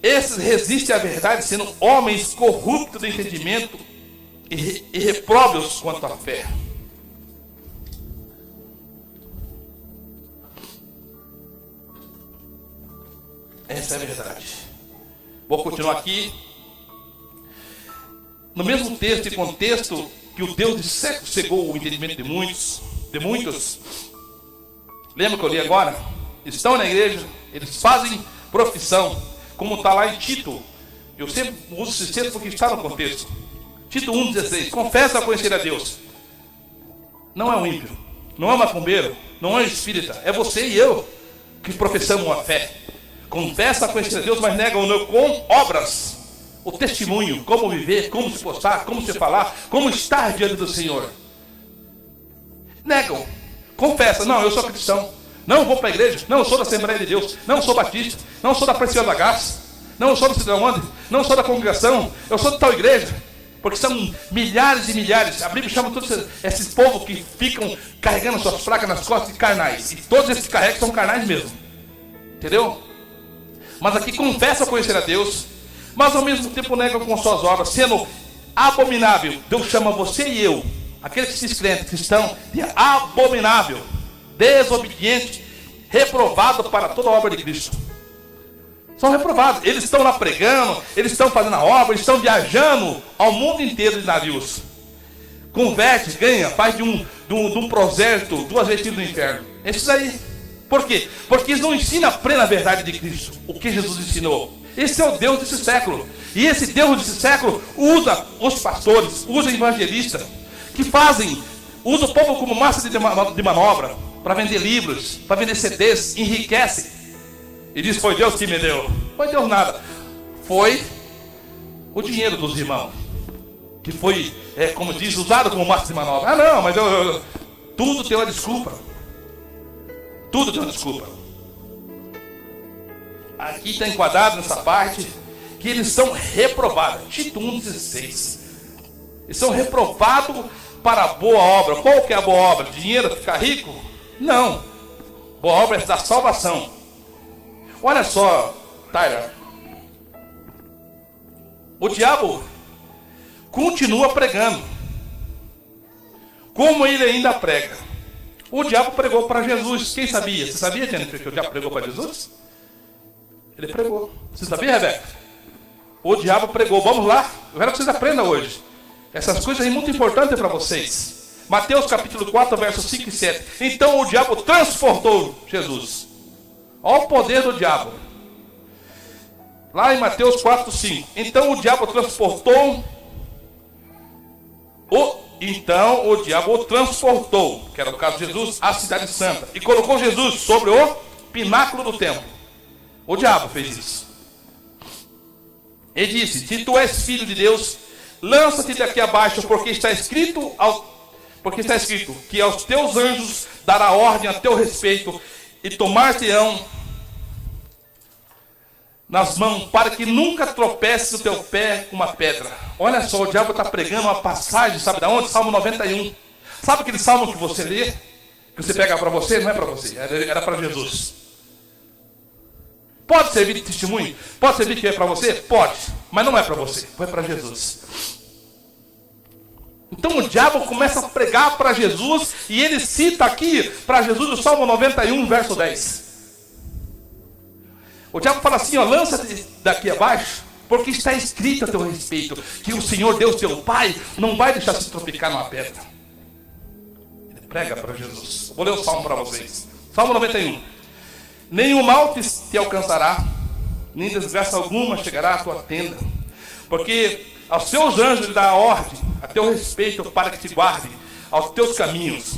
esses resistem à verdade, sendo homens corruptos do entendimento e repróbios quanto à fé. Essa é a verdade. Vou continuar aqui. No mesmo texto e contexto que o Deus de séculos cegou o entendimento de muitos. Lembra que eu li agora? Estão na igreja, eles fazem profissão, como está lá em Tito. Eu sempre uso esse texto porque está no contexto. Tito 1,16. Confessa conhecer a Deus. Não é um ímpio, não é um macumbeiro, não é um espírita. É você e eu que professamos a fé. Confessa conhecer a Deus, mas negam com obras. O testemunho, como viver, como se postar, como se falar, como estar diante do Senhor. Negam, confessa, não, eu sou cristão, não, eu vou para a igreja, não, eu sou da Assembleia de Deus, não, eu sou batista, não, eu sou da Preciosa Graça, não, eu sou do Cidadão Onde, não, eu sou da congregação, eu sou de tal igreja, porque são milhares e milhares. A Bíblia chama todos esses povos que ficam carregando suas placas nas costas de carnais, e todos esses carregam são carnais mesmo, entendeu? Mas aqui confessa conhecer a Deus, mas ao mesmo tempo negam com suas obras, sendo abominável. Deus chama você e eu, aqueles que se crentes, cristãos, de abominável, desobediente, reprovado para toda a obra de Cristo. São reprovados. Eles estão lá pregando, eles estão fazendo a obra, eles estão viajando ao mundo inteiro de navios. Converte, ganha, faz de um prosélyto 2 vezes no inferno. Esses aí. Por quê? Porque eles não ensinam a plena verdade de Cristo, o que Jesus ensinou. Esse é o Deus desse século. E esse Deus desse século usa os pastores, usa evangelistas, que usa o povo como massa de manobra, para vender livros, para vender CDs, enriquece. E diz, foi Deus que me deu. Foi Deus nada. Foi o dinheiro dos irmãos, que foi, como diz, usado como massa de manobra. Não, mas tudo tem uma desculpa. Tudo tem uma desculpa. Aqui está enquadrado nessa parte que eles são reprovados. Tito 1,16. Eles são reprovados para a boa obra. Qual que é a boa obra? Dinheiro, ficar rico? Não. Boa obra é da salvação. Olha só, Tyler. O diabo continua pregando. Como ele ainda prega. O diabo pregou para Jesus. Quem sabia? Você sabia, Jennifer, que o diabo pregou para Jesus? Ele pregou. Você sabia, Rebeca? O diabo pregou. Vamos lá. Eu quero que vocês aprendam hoje. Essas coisas são muito importantes para vocês. Mateus capítulo 4, versos 5 e 7. Então o diabo transportou Jesus. Olha o poder do diabo. Lá em Mateus 4, 5. Então o diabo transportou. Então o diabo o transportou, que era o caso de Jesus, à cidade santa. E colocou Jesus sobre o pináculo do templo. O diabo fez isso. Ele disse, se tu és filho de Deus, lança-te daqui abaixo, porque está escrito que aos teus anjos dará ordem a teu respeito, e tomar-te-ão nas mãos, para que nunca tropeces o teu pé com uma pedra. Olha só, o diabo está pregando uma passagem, sabe de onde? Salmo 91. Sabe aquele salmo que você lê, que você pega para você? Não é para você, era para Jesus. Pode servir de testemunho? Pode servir que é para você? Pode, mas não é para você, foi para Jesus. Então o diabo começa a pregar para Jesus, e ele cita aqui para Jesus o Salmo 91, verso 10. O diabo fala assim, lança-te daqui abaixo, porque está escrito a teu respeito, que o Senhor Deus teu Pai não vai deixar se tropicar numa pedra. Ele prega para Jesus. Vou ler o Salmo para vocês. Salmo 91. Nenhum mal te alcançará, nem desgraça alguma chegará à tua tenda. Porque aos seus anjos ele dá a ordem, a teu respeito, para que te guarde aos teus caminhos.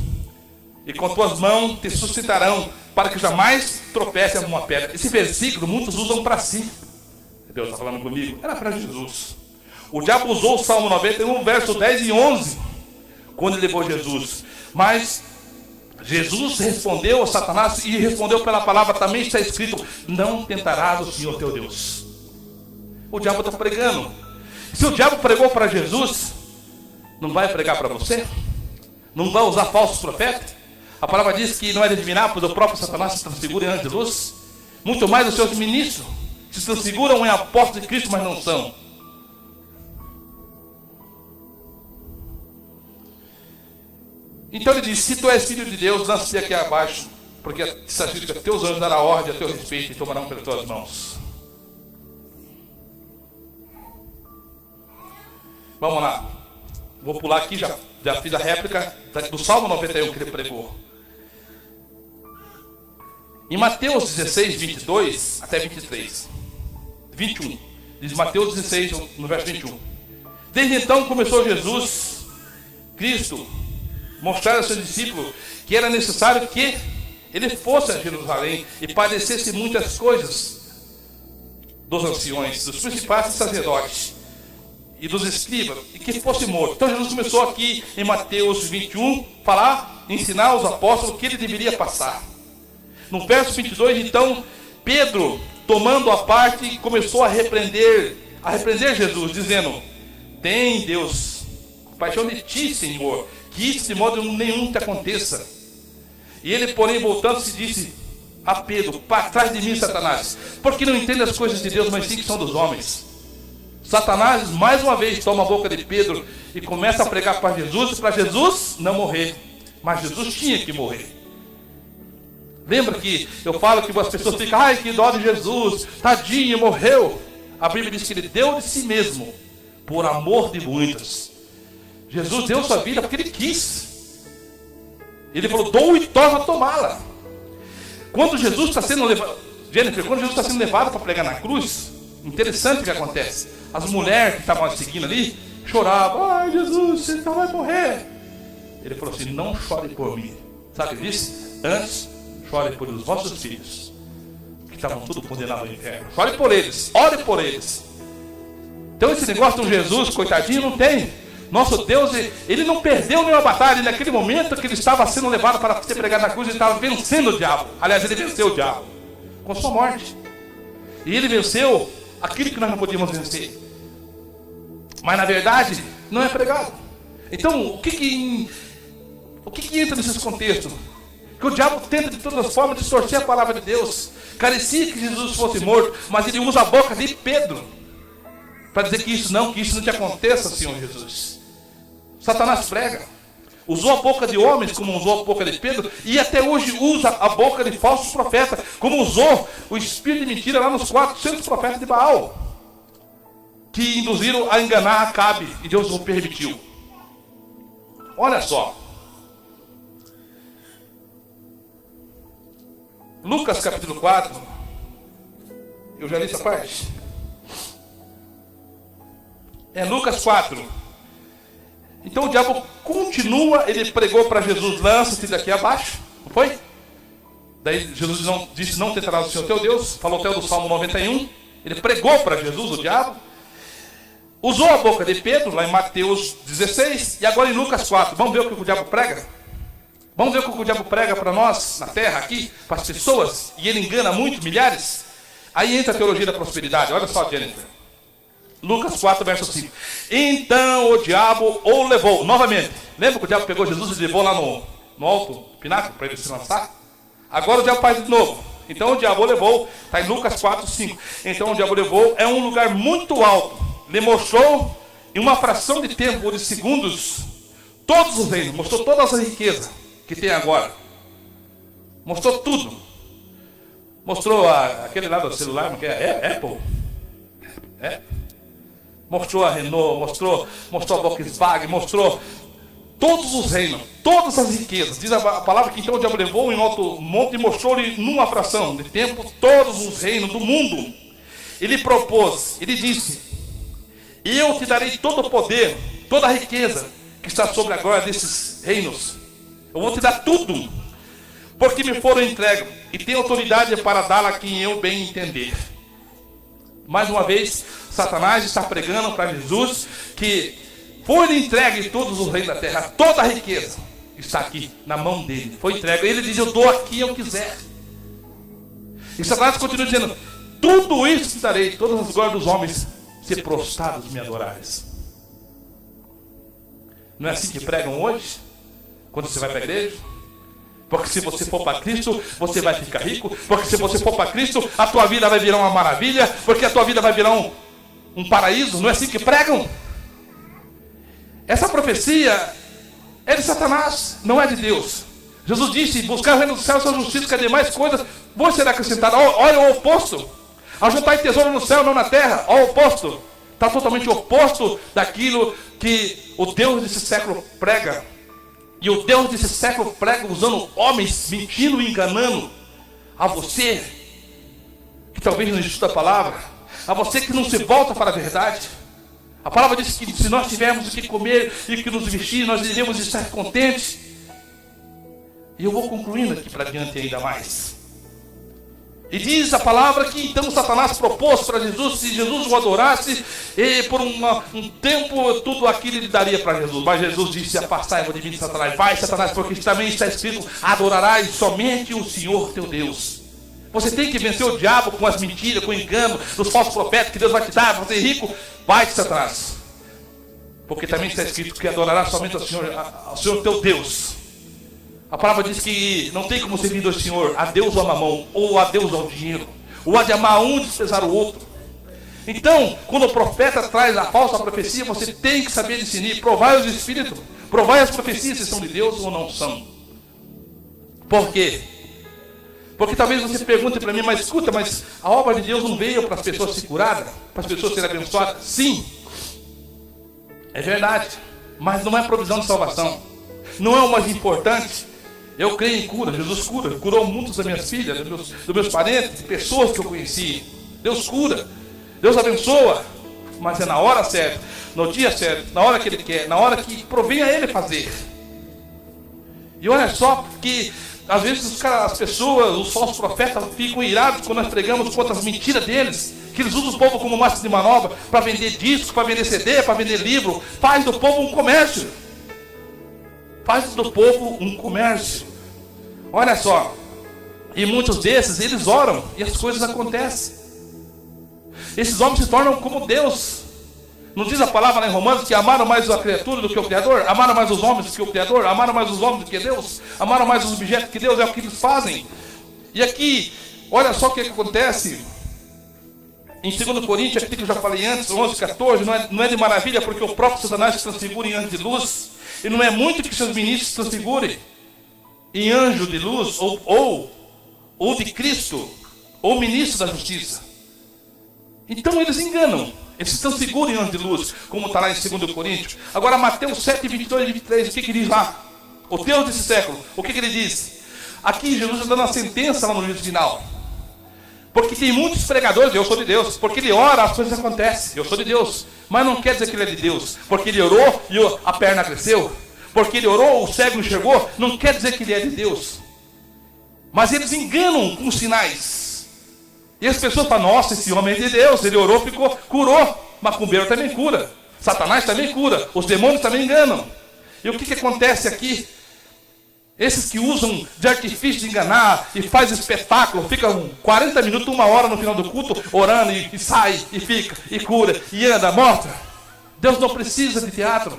E com tuas mãos te sustentarão, para que jamais tropece alguma pedra. Esse versículo muitos usam para si. Deus está falando comigo. Era para Jesus. O diabo usou o Salmo 91, verso 10 e 11, quando ele levou Jesus. Mas Jesus respondeu a Satanás, e respondeu pela palavra, também está escrito: não tentarás o Senhor teu Deus. O diabo está pregando. Se o diabo pregou para Jesus, não vai pregar para você? Não vai usar falsos profetas? A palavra diz que não é de admirar, pois o próprio Satanás se transfigura em anjo de luz. Muito mais os seus ministros se transfiguram em apóstolos de Cristo, mas não são. Então ele diz: se tu és filho de Deus, lance-te aqui abaixo, porque está escrito que teus anjos darão ordem a teu respeito e tomarão pelas tuas mãos. Vamos lá. Vou pular aqui, já fiz a réplica do Salmo 91 que ele pregou. Em Mateus 16, 22 até 23. 21. Diz Mateus 16, no verso 21. Desde então começou Jesus, Cristo, mostrar aos seus discípulos que era necessário que ele fosse a Jerusalém e padecesse muitas coisas dos anciões, dos principais sacerdotes e dos escribas, e que fosse morto. Então Jesus começou aqui em Mateus 21, ensinar aos apóstolos o que ele deveria passar. No verso 22, então, Pedro, tomando a parte, começou a repreender Jesus, dizendo: tem Deus compaixão de ti, Senhor, que isso de modo nenhum te aconteça. E ele, porém, voltando-se, disse a Pedro: para trás de mim, Satanás, porque não entende as coisas de Deus, mas sim que são dos homens. Satanás, mais uma vez, toma a boca de Pedro e começa a pregar para Jesus não morrer. Mas Jesus tinha que morrer. Lembra que eu falo que as pessoas ficam: ai, que dó de Jesus, tadinho, morreu. A Bíblia diz que ele deu de si mesmo, por amor de muitas. Jesus deu sua vida porque ele quis. Ele falou: dou e torna a tomá-la. Quando Jesus está sendo levado, quando Jesus está sendo levado para pregar na cruz, interessante o que acontece. As mulheres que estavam seguindo ali choravam: ai, Jesus, você não vai morrer. Ele falou assim: não chore por mim. Sabe o que ele disse? Antes, chore por os vossos filhos, que estavam tudo condenados ao inferno. Chore por eles, ore por eles. Então esse negócio de um Jesus, coitadinho, não tem. Nosso Deus, ele não perdeu nenhuma batalha. E naquele momento que ele estava sendo levado para ser pregado na cruz, ele estava vencendo o diabo. Aliás, ele venceu o diabo com sua morte. E ele venceu aquilo que nós não podíamos vencer. Mas na verdade, não é pregado. Então, o que entra nesses contextos? Que o diabo tenta de todas as formas distorcer a palavra de Deus. Carecia que Jesus fosse morto, mas ele usa a boca de Pedro para dizer que isso não te aconteça, Senhor Jesus. Satanás prega. Usou a boca de homens como usou a boca de Pedro, e até hoje usa a boca de falsos profetas, como usou o espírito de mentira lá nos 400 profetas de Baal, que induziram a enganar Acabe, e Deus o permitiu. Olha só. Lucas capítulo 4. Eu já li essa parte. É Lucas 4. Então o diabo continua, ele pregou para Jesus: lança-te daqui abaixo, não foi? Daí Jesus disse: não tentarás o Senhor teu Deus. Falou até do Salmo 91. Ele pregou para Jesus, o diabo. Usou a boca de Pedro, lá em Mateus 16. E agora em Lucas 4. Vamos ver o que o diabo prega? Vamos ver o que o diabo prega para nós, na terra, aqui, para as pessoas. E ele engana muito, milhares. Aí entra a teologia da prosperidade. Olha só, Jennifer. Lucas 4, verso 5. Então o diabo o levou, novamente. Lembra que o diabo pegou Jesus e levou lá no alto pináculo para ele se lançar? Agora o diabo faz de novo. Então o diabo o levou, está em Lucas 4, 5. Então o diabo levou, é um lugar muito alto. Lhe mostrou em uma fração de tempo ou de segundos todos os reinos, mostrou toda essa riqueza que tem agora. Mostrou tudo. Mostrou aquele lá do celular, que é Apple. Mostrou a Renault, mostrou a Volkswagen, mostrou todos os reinos, todas as riquezas. Diz a palavra que então o diabo levou em alto monte e mostrou-lhe numa fração de tempo todos os reinos do mundo ele propôs, ele disse: eu te darei todo o poder, toda a riqueza que está sobre a glória desses reinos. Eu vou te dar tudo, porque me foram entregues, e tenho autoridade para dá-la a quem eu bem entender. Mais uma vez, Satanás está pregando para Jesus que foi entregue todos os reinos da terra, toda a riqueza está aqui na mão dele, foi entregue. Ele diz: eu dou a quem eu quiser. E Satanás continua dizendo: tudo isso te darei, todas as glórias dos homens, se prostrados me adorares. Não é assim que pregam hoje, quando você vai para a igreja? Porque se você for para Cristo, você vai ficar rico. Porque se você for para Cristo, a tua vida vai virar uma maravilha. Porque a tua vida vai virar um paraíso. Não é assim que pregam? Essa profecia é de Satanás, não é de Deus. Jesus disse: buscar o reino dos céus, sua justiça, que as demais coisas vão ser acrescentadas. Olha o oposto. Ajuntar tesouro no céu, não na terra. Olha o oposto. Está totalmente oposto daquilo que o Deus desse século prega. E o Deus desse século prega usando homens, mentindo e enganando a você, que talvez não estuda a palavra, a você que não se volta para a verdade. A palavra diz que se nós tivermos o que comer e o que nos vestir, nós iremos estar contentes. E eu vou concluindo aqui para diante ainda mais. E diz a palavra que então Satanás propôs para Jesus, se Jesus o adorasse, e por um tempo tudo aquilo ele daria para Jesus. Mas Jesus disse: afastai-vos de mim, Satanás. Vai, Satanás, porque também está escrito: adorarás somente o Senhor teu Deus. Você tem que vencer o diabo com as mentiras, com o engano dos falsos profetas que Deus vai te dar, vai ser rico. Vai, Satanás, porque também está escrito que adorarás somente ao Senhor teu Deus. A palavra diz que não tem como servir ao Senhor, a Deus ou a mamão, ou a Deus ou ao dinheiro, ou a de amar um e desprezar o outro. Então, quando o profeta traz a falsa profecia, você tem que saber discernir, provai os espíritos, provai as profecias se são de Deus ou não são. Por quê? Porque talvez você pergunte para mim: mas escuta, mas a obra de Deus não veio para as pessoas se curarem, para as pessoas serem abençoadas? Sim, é verdade, mas não é provisão de salvação, não é o mais importante. Eu creio em cura, Jesus cura, curou muitas das minhas filhas, dos meus parentes, de pessoas que eu conheci. Deus cura, Deus abençoa, mas é na hora certa, no dia certo, na hora que Ele quer, na hora que provém a Ele fazer. E olha só, porque às vezes as pessoas, os falsos profetas ficam irados quando nós pregamos contra as mentiras deles, que eles usam o povo como massa de manobra para vender disco, para vender CD, para vender livro. Faz do povo um comércio. Faz do povo um comércio. Olha só. E muitos desses, eles oram e as coisas acontecem. Esses homens se tornam como Deus. Não diz a palavra lá em Romanos que amaram mais a criatura do que o Criador? Amaram mais os homens do que o Criador? Amaram mais os homens do que Deus? Amaram mais os objetos que Deus? É o que eles fazem. E aqui, olha só o que acontece. Em 2 Coríntios, aqui que eu já falei antes, 11, 14, não é de maravilha, porque o próprio Satanás se transfigura em anjo de luz. E não é muito que seus ministros se transfigurem em anjo de luz, ou de Cristo, ou ministro da justiça. Então eles enganam, eles se transfiguram em anjo de luz, como está lá em 2 Coríntios. Agora Mateus 7, 22 e 23, o que diz lá? O Deus desse século, o que ele diz? Aqui Jesus está dando a sentença lá no livro final. Porque tem muitos pregadores: eu sou de Deus. Porque ele ora, as coisas acontecem. Eu sou de Deus. Mas não quer dizer que ele é de Deus. Porque ele orou e a perna cresceu. Porque ele orou, o cego enxergou. Não quer dizer que ele é de Deus. Mas eles enganam com sinais. E as pessoas falam: nossa, esse homem é de Deus. Ele orou, curou. Macumbeiro também cura. Satanás também cura. Os demônios também enganam. E o que acontece aqui? Esses que usam de artifício de enganar e faz espetáculo, ficam 40 minutos, 1 hora no final do culto, orando e sai, e fica, e cura, e anda, morta. Deus não precisa de teatro.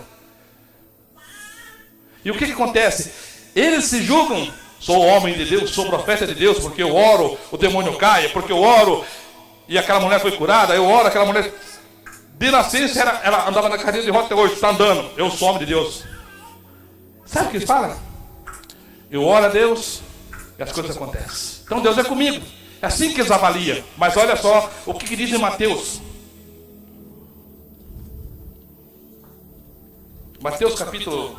E o que acontece? Eles se julgam: sou homem de Deus, sou profeta de Deus, porque eu oro, o demônio cai, porque eu oro, e aquela mulher foi curada, eu oro, aquela mulher, de nascença, ela andava na cadeira de roda até hoje, está andando, eu sou homem de Deus. Sabe o que eles falam? Eu oro a Deus e as coisas acontecem. Então Deus é comigo. É assim que eles avaliam. Mas olha só o que diz em Mateus. Mateus capítulo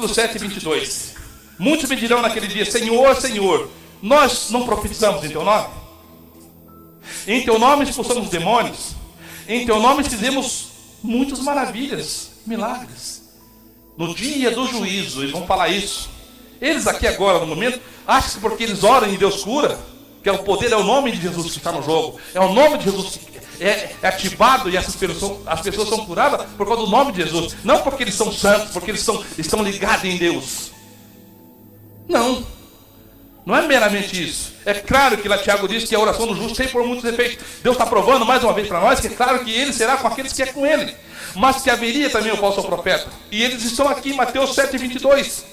7, 22. Muitos me dirão naquele dia: Senhor, Senhor, nós não profetizamos em teu nome? Em teu nome expulsamos demônios? Em teu nome fizemos muitas maravilhas, milagres. No dia do juízo, eles vão falar isso. Eles aqui agora, no momento, acham que porque eles oram e Deus cura, que é o poder, é o nome de Jesus que está no jogo. É o nome de Jesus que é ativado e as pessoas são curadas por causa do nome de Jesus. Não porque eles são santos, porque eles estão ligados em Deus. Não é meramente isso. É claro que lá Tiago diz que a oração do justo tem por muitos efeitos. Deus está provando mais uma vez para nós que é claro que ele será com aqueles que é com ele. Mas que haveria também o falso profeta. E eles estão aqui em Mateus 7:22.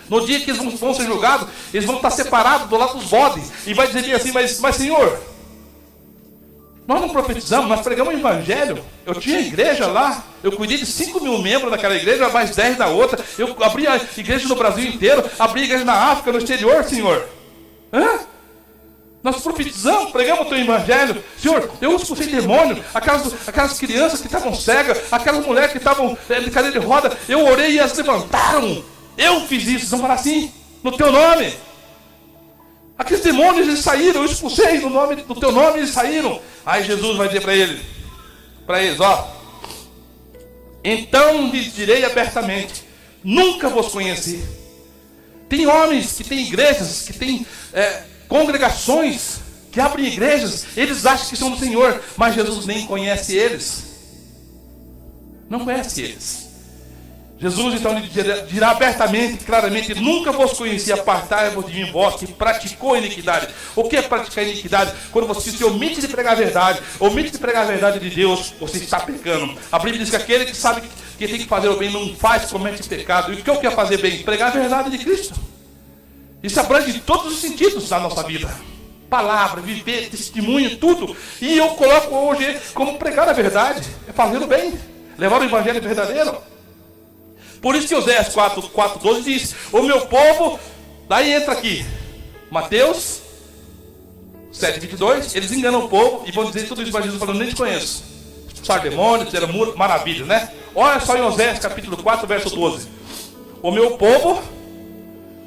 No dia que eles vão ser julgados, eles vão estar separados do lado dos bodes. E vai dizer assim: mas Senhor, nós não profetizamos, nós pregamos o evangelho. Eu tinha igreja lá, eu cuidei de 5.000 membros daquela igreja, mais 10 da outra. Eu abri a igreja no Brasil inteiro, abri a igreja na África, no exterior, Senhor. Nós profetizamos, pregamos o teu evangelho. Senhor, eu expulsei demônio, aquelas crianças que estavam cegas, aquelas mulheres que estavam de cadeira de roda, eu orei e elas levantaram. Eu fiz isso, vamos falar assim, no teu nome. Aqueles demônios, eles saíram, eu expulsei no teu nome, eles saíram. Aí Jesus vai dizer para eles, então lhes direi abertamente: nunca vos conheci. Tem homens que têm igrejas, que têm congregações, que abrem igrejas, eles acham que são do Senhor, mas Jesus nem conhece eles. Não conhece eles. Jesus então lhe dirá abertamente, claramente: nunca vos conheci, apartai-vos de mim, vós que praticou iniquidade. O que é praticar iniquidade? Quando você se omite de pregar a verdade, omite de pregar a verdade de Deus, você está pecando. A Bíblia diz que aquele que sabe que tem que fazer o bem não faz, comete pecado. E o que eu quero fazer bem? Pregar a verdade de Cristo. Isso abrange todos os sentidos da nossa vida. Palavra, viver, testemunho, tudo. E eu coloco hoje como pregar a verdade, é fazer o bem, levar o evangelho verdadeiro. Por isso que Oséias 4:12 diz: o meu povo, daí entra aqui, Mateus 7:22, eles enganam o povo e vão dizer tudo isso para Jesus, falando: nem te conheço. Expulsar demônios, era maravilha, né? Olha só em Oséias capítulo 4, verso 12: o meu povo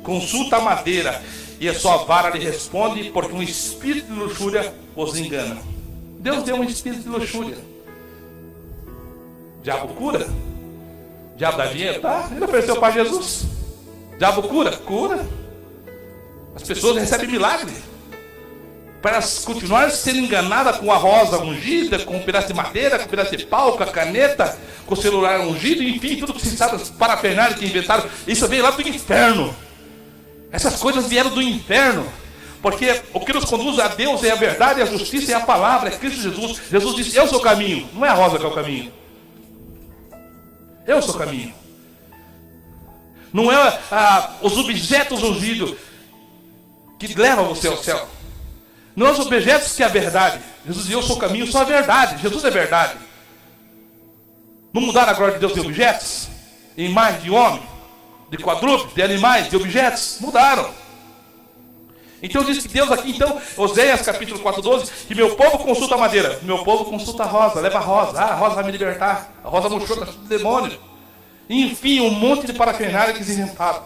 consulta a madeira, e a sua vara lhe responde, porque um espírito de luxúria os engana. Deus deu um espírito de luxúria. Diabo cura? Diabo dá dinheiro? Tá, ele ofereceu para Jesus. Diabo cura? Cura. As pessoas recebem milagre. Para elas continuarem sendo enganadas com a rosa ungida, com um pedaço de madeira, com um pedaço de pau, com a caneta, com o celular ungido, enfim, tudo que se sabe, as parafernálias que inventaram, isso veio lá do inferno. Essas coisas vieram do inferno. Porque o que nos conduz a Deus é a verdade, a justiça e a palavra, é Cristo Jesus. Jesus disse: eu sou o caminho. Não é a rosa que é o caminho. Eu sou o caminho. Não é os objetos ungidos que levam você ao céu. Não é os objetos que é a verdade. Jesus disse: eu sou o caminho, eu sou a verdade. Jesus é verdade. Não mudaram a glória de Deus em objetos? Em imagem de homem, de quadrúpedes, de animais, de objetos? Mudaram. Então diz que Deus aqui, então, Oséias capítulo 4:12, que meu povo consulta a madeira, meu povo consulta a rosa, leva a rosa, a rosa vai me libertar, a rosa murchou, está tudo demônio. Enfim, um monte de parafernália que se inventaram.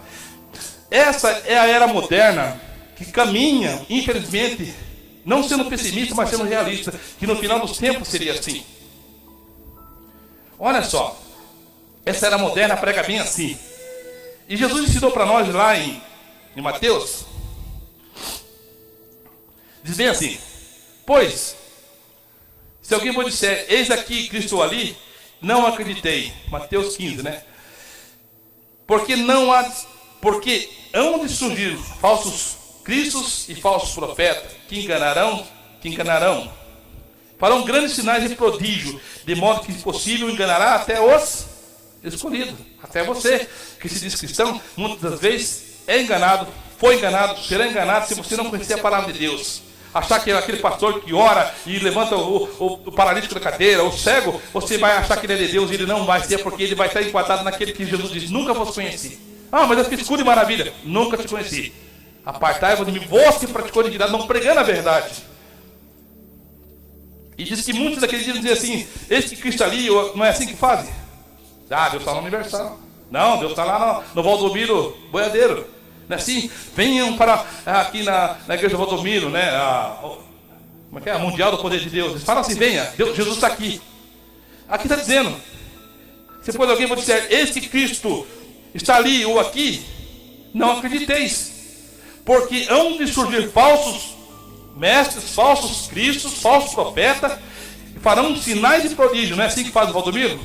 Essa é a era moderna que caminha, infelizmente, não sendo pessimista, mas sendo realista, que no final dos tempos seria assim. Olha só, essa era moderna prega bem assim. E Jesus ensinou para nós lá em Mateus, diz bem assim: pois, se alguém vos disser, eis aqui Cristo ou ali, não acreditei. Mateus 15, né? Porque hão de surgir falsos cristos e falsos profetas, que enganarão. Farão grandes sinais de prodígio, de modo que, se possível, enganará até os escolhidos, até você, que se diz cristão, muitas das vezes é enganado, foi enganado, será enganado se você não conhecer a palavra de Deus. Achar que é aquele pastor que ora e levanta o paralítico da cadeira, o cego, você vai achar que ele é de Deus e ele não vai ser, porque ele vai estar enquadrado naquele que Jesus diz: nunca vos conheci. Ah, mas eu fiz cura e maravilha. Nunca te conheci. Apartai-vos de mim, vós que praticou iniquidade, não pregando a verdade. E diz que muitos daqueles dias dizem assim: esse Cristo ali, não é assim que fazem? Ah, Deus está no Universal. Não, Deus está lá no Valdomiro Boiadeiro. Não é assim? Venham para aqui na igreja do Valdomiro, né? Como é que é? A Mundial do Poder de Deus. Eles falam assim, venha, Deus, Jesus está aqui. Aqui está dizendo, se depois alguém for dizer, eis que Cristo está ali ou aqui, não acrediteis. Porque hão de surgir falsos mestres, falsos cristos, falsos profetas, que farão sinais de prodígio. Não é assim que faz o Valdomiro?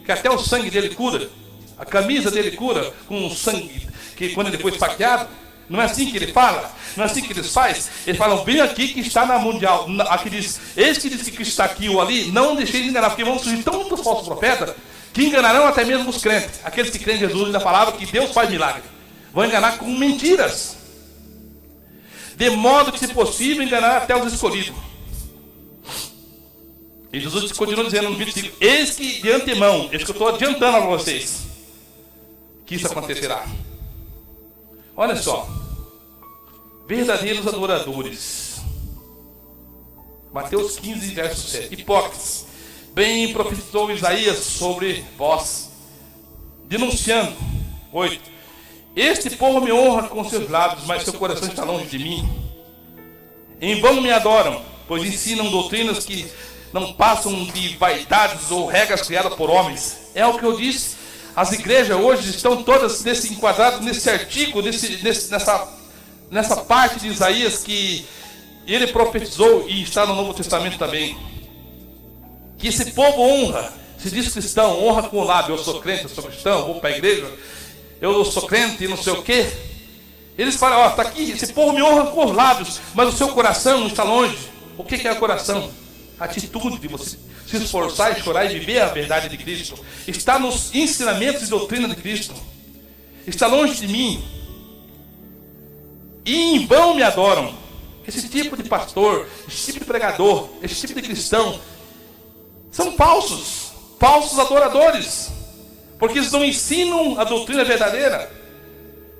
Que até o sangue dele cura, a camisa dele cura com o sangue, que quando ele foi esfaqueado. Não é assim que ele fala? Não é assim que eles fazem? Eles falam, vem aqui que está na Mundial. Aqui diz, esse que diz que Cristo está aqui ou ali, não deixei de enganar, porque vão surgir tantos falsos profetas, que enganarão até mesmo os crentes. Aqueles que creem em Jesus e na palavra que Deus faz milagre. Vão enganar com mentiras. De modo que, se possível, enganar até os escolhidos. E Jesus continua dizendo no 25, eis que de antemão, eis que eu estou adiantando a vocês, que isso acontecerá. Olha só, verdadeiros adoradores. Mateus 15, verso 7. Hipócritas, bem profetizou Isaías sobre vós, denunciando. 8. Este povo me honra com seus lábios, mas seu coração está longe de mim. Em vão me adoram, pois ensinam doutrinas que não passam de vaidades ou regras criadas por homens. É o que eu disse. As igrejas hoje estão todas enquadradas nesse artigo, nessa parte de Isaías que ele profetizou e está no Novo Testamento também. Que esse povo honra, se diz cristão, honra com o lábio. Eu sou crente, eu sou cristão, vou para a igreja, eu sou crente e não sei o quê. Eles falam, ó, está aqui, esse povo me honra com os lábios, mas o seu coração está longe. O que é o coração? A atitude de você se esforçar e chorar e viver a verdade de Cristo. Está nos ensinamentos e doutrina de Cristo. Está longe de mim. E em vão me adoram. Esse tipo de pastor, esse tipo de pregador, esse tipo de cristão, são falsos. Falsos adoradores. Porque eles não ensinam a doutrina verdadeira,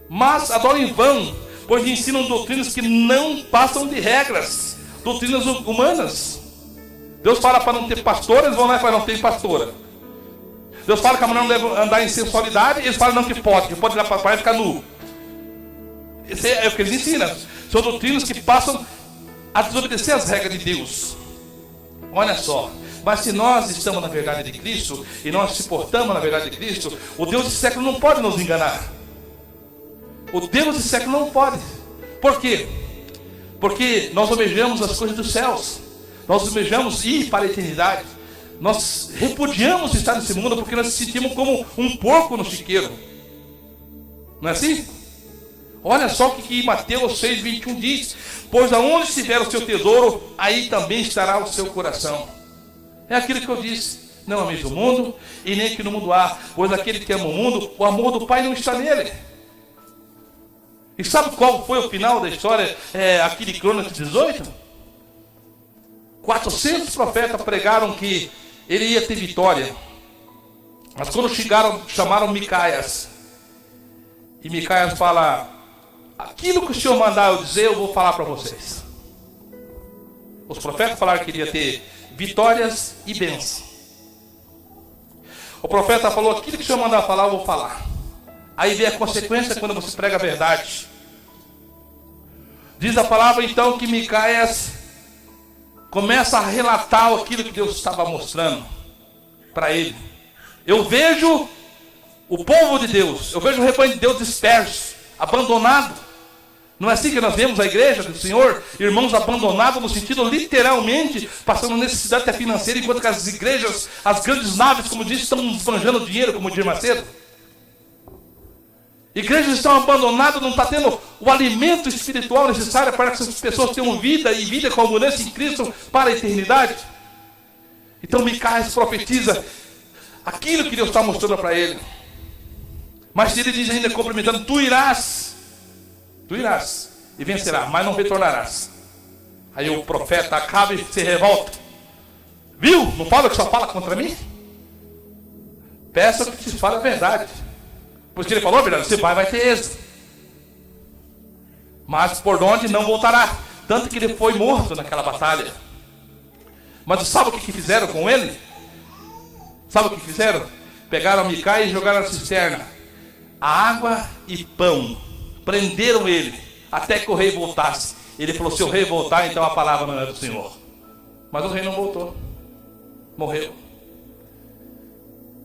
mas adoram em vão, pois ensinam doutrinas que não passam de regras, doutrinas humanas. Deus fala para não ter pastor, eles vão lá e falam, não tem pastora. Deus fala que a mulher não deve andar em sensualidade, eles falam não, que pode ir lá para a praia e ficar nu. Isso é o que eles ensinam. São doutrinas que passam a desobedecer as regras de Deus. Olha só, mas se nós estamos na verdade de Cristo, e nós se portamos na verdade de Cristo, o Deus desse século não pode nos enganar. O Deus desse século não pode. Por quê? Porque nós almejamos as coisas dos céus. Nós almejamos ir para a eternidade. Nós repudiamos estar nesse mundo porque nós nos sentimos como um porco no chiqueiro. Não é assim? Olha só o que Mateus 6, 21 diz. Pois aonde estiver o seu tesouro, aí também estará o seu coração. É aquilo que eu disse. Não ameis o mundo e nem que no mundo há. Pois aquele que ama o mundo, o amor do Pai não está nele. E sabe qual foi o final da história aqui de Crônicas 18? 400 profetas pregaram que ele ia ter vitória. Mas quando chegaram, chamaram Micaias. E Micaias fala, aquilo que o Senhor mandar eu dizer, eu vou falar para vocês. Os profetas falaram que iria ter vitórias e bênçãos. O profeta falou, aquilo que o Senhor mandar falar, eu vou falar. Aí vem a consequência quando você prega a verdade. Diz a palavra então que Micaias começa a relatar aquilo que Deus estava mostrando para ele. Eu vejo o povo de Deus, eu vejo o rebanho de Deus disperso, abandonado. Não é assim que nós vemos a igreja do Senhor? Irmãos abandonados no sentido literalmente, passando necessidade até financeira, enquanto que as igrejas, as grandes naves, como disse, estão esbanjando dinheiro, como diz Macedo. Igrejas estão abandonadas, não está tendo o alimento espiritual necessário para que essas pessoas tenham vida e vida com abundância em Cristo para a eternidade. Então Micaias profetiza aquilo que Deus está mostrando para ele. Mas ele diz ainda complementando, tu irás e vencerás, mas não retornarás. Aí o profeta acaba e se revolta. Viu? Não fala que só fala contra mim? Peça que se fale a verdade. Pois que ele falou a verdade, você vai ter êxito. Mas por onde não voltará. Tanto que ele foi morto naquela batalha. Mas sabe o que fizeram com ele? Sabe o que fizeram? Pegaram Micaias e jogaram na cisterna água e pão. prenderam ele, até que o rei voltasse. Ele falou, se o rei voltar, então a palavra não é do Senhor. Mas o rei não voltou, morreu.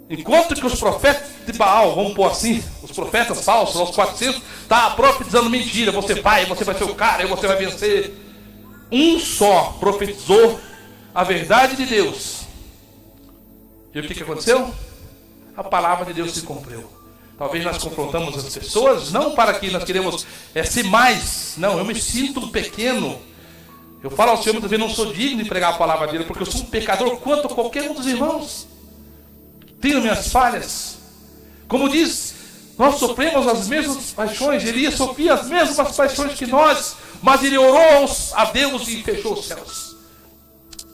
Enquanto que os profetas de Baal, vamos pôr assim, os profetas falsos, aos 400, estavam profetizando mentira, você vai ser o cara, e você vai vencer. Um só profetizou a verdade de Deus. E o que aconteceu? A palavra de Deus se cumpriu. Talvez nós confrontamos as pessoas, não para que nós queremos ser mais. Não, eu me sinto pequeno. Eu falo ao Senhor, muitas vezes não sou digno de pregar a palavra dele, porque eu sou um pecador quanto qualquer um dos irmãos. Tenho minhas falhas. Como diz, nós sofremos as mesmas paixões. Elias sofria as mesmas paixões que nós, mas ele orou a Deus e fechou os céus.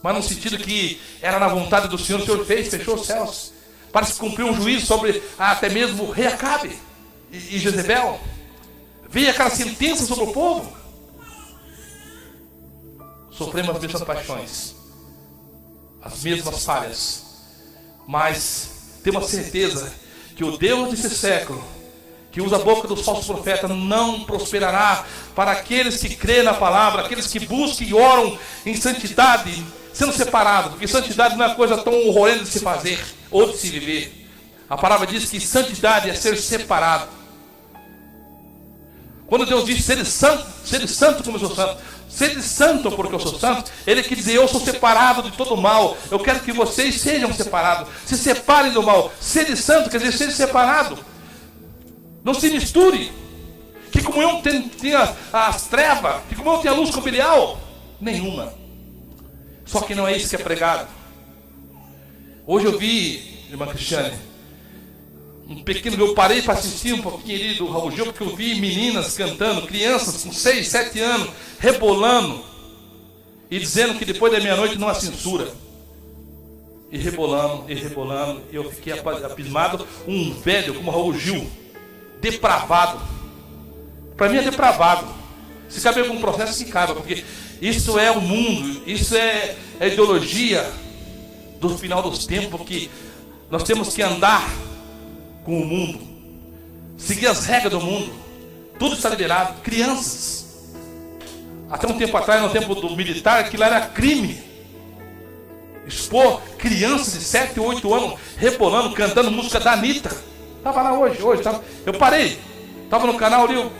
Mas no sentido que era na vontade do Senhor, o Senhor fez, fechou os céus, para se cumprir um juízo sobre até mesmo o rei Acabe e Jezebel. Veio aquela sentença sobre o povo. Sofremos as mesmas paixões, as mesmas falhas, mas temos certeza que o Deus desse século, que usa a boca dos falsos profetas, não prosperará para aqueles que crêem na palavra, aqueles que buscam e oram em santidade, sendo separados, porque santidade não é coisa tão horrorosa de se fazer ou de se viver. A palavra diz que santidade é ser separado. Quando Deus diz sede santo como eu sou santo, sede santo porque eu sou santo, Ele quer dizer, eu sou separado de todo mal. Eu quero que vocês sejam separados, se separem do mal. Sede santo quer dizer sede separado. Não se misture. Que comunhão tinha as trevas, que comunhão tinha a luz com Belial? Nenhuma. Só que não é isso que é pregado. Hoje eu vi, irmã Cristiane, eu parei para assistir um pouquinho ali do Raul Gil, porque eu vi meninas cantando, crianças com 6, 7 anos, rebolando, e dizendo que depois da meia-noite não há censura. E rebolando, e eu fiquei abismado, um velho como Raul Gil, depravado. Para mim é depravado. Se cabe algum processo, que cabe, porque isso é o mundo, isso é a ideologia do final dos tempos, que nós temos que andar com o mundo, seguir as regras do mundo. Tudo está liberado. Crianças, até um tempo atrás, no tempo do militar, aquilo era crime. Expor crianças de 7, 8 anos rebolando, cantando música da Anitta. Estava lá hoje tava, eu parei, estava no canal ali, eu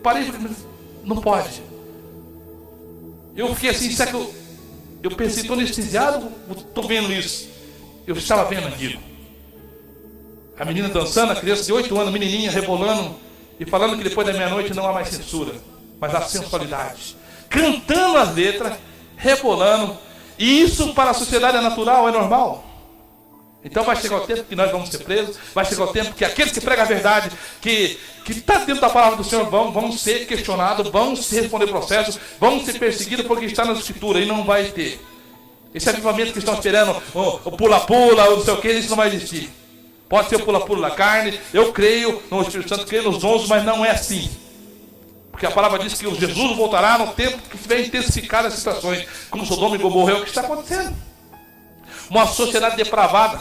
parei, não pode. Eu fiquei assim, será que eu pensei, estou anestesiado, estou vendo isso. Eu estava vendo aquilo. A menina dançando, a criança de 8 anos, menininha, rebolando, e falando que depois da meia-noite não há mais censura, mas há sensualidade. Cantando as letras, rebolando, e isso para a sociedade é natural, é normal. Então vai chegar o tempo que nós vamos ser presos, vai chegar o tempo que aqueles que pregam a verdade, que está dentro da palavra do Senhor, vão ser questionados, vão se responder processos, vão ser perseguidos porque está na Escritura, e não vai ter. Esse avivamento que estão esperando, o pula-pula, não sei o que, isso não vai existir. Pode ser o pula-pula da carne, eu creio no Espírito Santo, creio nos dons, mas não é assim. Porque a palavra diz que Jesus voltará no tempo que tiver intensificado as situações, como Sodoma e Gomorra, é o que está acontecendo. Uma sociedade depravada,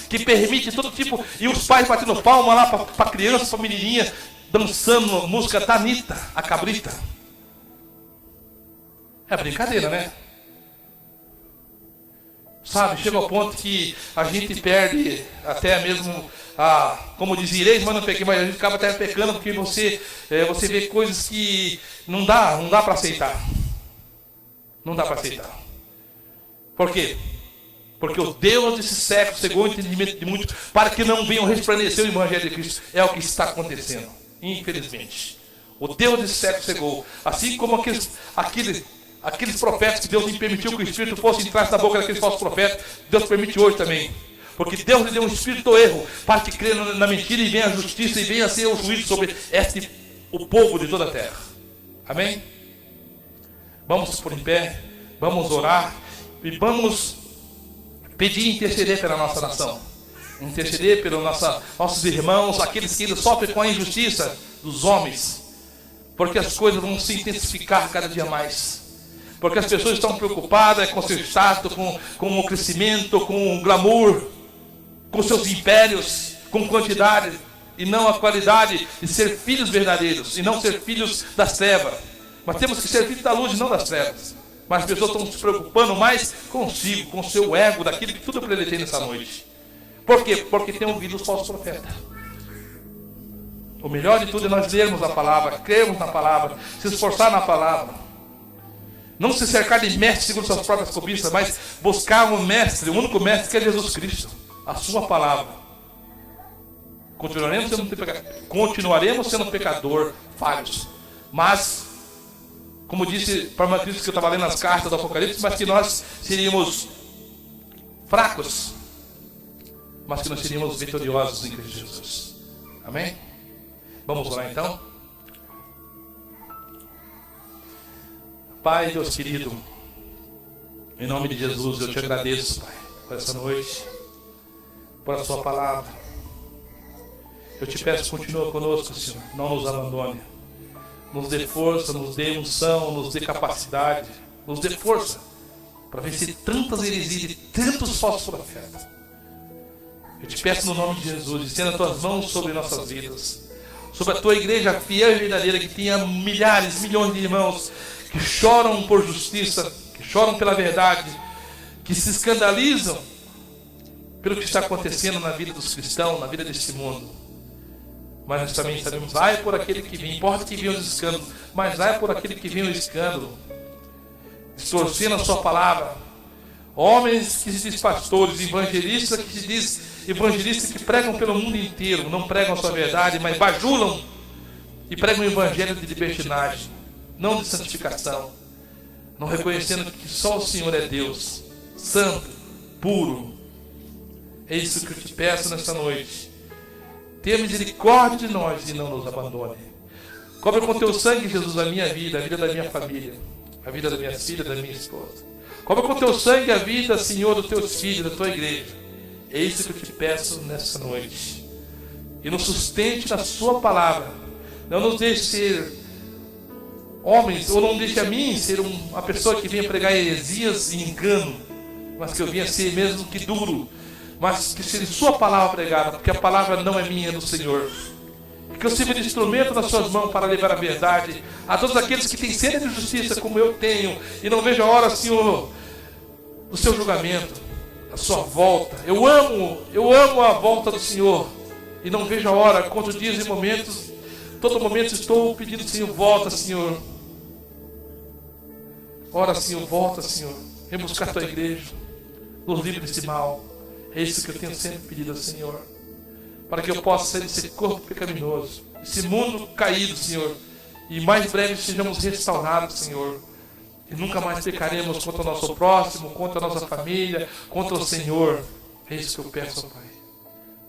que permite todo tipo, e os pais batendo palma lá para criança, para menininha, dançando música da Anitta, a cabrita. É brincadeira, né? Sabe, chega ao ponto que a gente perde até mesmo, como dizireis, mas não pequei, mas a gente acaba até pecando, porque você vê coisas que não dá para aceitar. Não dá para aceitar. Por quê? Porque o Deus desse século cegou o entendimento de muitos, para que não venham resplandecer o Evangelho de Cristo. É o que está acontecendo, infelizmente. O Deus desse século cegou. Assim como aqueles profetas que Deus lhe permitiu que o Espírito fosse entrar na boca daqueles falsos profetas, Deus permite hoje também. Porque Deus lhe deu um espírito do erro, para que creia na mentira e venha a justiça e venha a ser o juízo sobre o povo de toda a terra. Amém? Vamos por em pé, vamos orar e vamos pedir e interceder pela nossa nação. Interceder pelos nossos irmãos, aqueles que ainda sofrem com a injustiça dos homens. Porque as coisas vão se intensificar cada dia mais. Porque as pessoas estão preocupadas com seu status, com o crescimento, com o glamour, com seus impérios, com quantidade. e não a qualidade de ser filhos verdadeiros, e não ser filhos das trevas. Mas temos que ser filhos da luz e não das trevas. Mas as pessoas estão se preocupando mais consigo, com o seu ego, daquilo que tudo para ele tem nessa noite. Por quê? Porque tem ouvido os falsos profetas. O melhor de tudo é nós lermos a palavra, crermos na palavra, se esforçar na palavra. Não se cercar de mestre segundo suas próprias cobiças, mas buscar um mestre, o único mestre que é Jesus Cristo, a sua palavra. Continuaremos sendo pecador, falhos. Mas, como disse para uma Cristo que eu estava lendo nas cartas do Apocalipse, mas que nós seríamos fracos, mas que nós seríamos vitoriosos em Cristo Jesus. Amém? Vamos orar então? Pai, Deus querido, em nome de Jesus, eu te agradeço, Pai, por essa noite, por a sua palavra. Eu te peço, continua conosco, Senhor, não nos abandone. Nos dê força, nos dê unção, nos dê capacidade, nos dê força para vencer tantas heresias e tantos falsos profetas. Eu te peço no nome de Jesus, estenda as tuas mãos sobre nossas vidas, sobre a tua igreja fiel e verdadeira, que tenha milhares, milhões de irmãos que choram por justiça, que choram pela verdade, que se escandalizam pelo que está acontecendo na vida dos cristãos, na vida deste mundo. Mas nós também sabemos, ai por aquele que vem, importa que venha os escândalos, mas ai por aquele que vem o escândalo, distorcendo a sua palavra. Homens que se diz pastores, evangelistas que se diz evangelistas, que pregam pelo mundo inteiro, não pregam a sua verdade, mas bajulam e pregam o evangelho de libertinagem, não de santificação, não reconhecendo que só o Senhor é Deus, santo, puro. É isso que eu te peço nessa noite. Tenha misericórdia de nós e não nos abandone. Cobre com teu sangue, Jesus, a minha vida, a vida da minha família, a vida das minhas filhas, da minha esposa. Cobre com teu sangue a vida, Senhor, dos teus filhos, da tua igreja. É isso que eu te peço nessa noite. E nos sustente na sua palavra. Não nos deixe ser homens, ou não deixe a mim ser uma pessoa que venha pregar heresias e engano, mas que eu venha ser mesmo que duro, mas que seja sua palavra pregada, porque a palavra não é minha, é do Senhor. Que eu sirva de instrumento nas suas mãos para levar a verdade a todos aqueles que têm sede de justiça, como eu tenho, e não vejo a hora, Senhor, do seu julgamento, a sua volta. Eu amo a volta do Senhor, e não vejo a hora, quantos dias e momentos, todo momento estou pedindo, Senhor, volta, Senhor. Ora, Senhor, volta, Senhor, vem buscar a tua igreja, nos livre desse mal. É isso que eu tenho sempre pedido ao Senhor, para que eu possa sair desse corpo pecaminoso, desse mundo caído, Senhor, e mais breve sejamos restaurados, Senhor, e nunca mais pecaremos contra o nosso próximo, contra a nossa família, contra o Senhor. É isso que eu peço, Pai.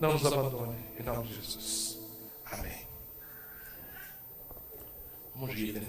Não nos abandone, em nome de Jesus. Amém. Vamos rir, né?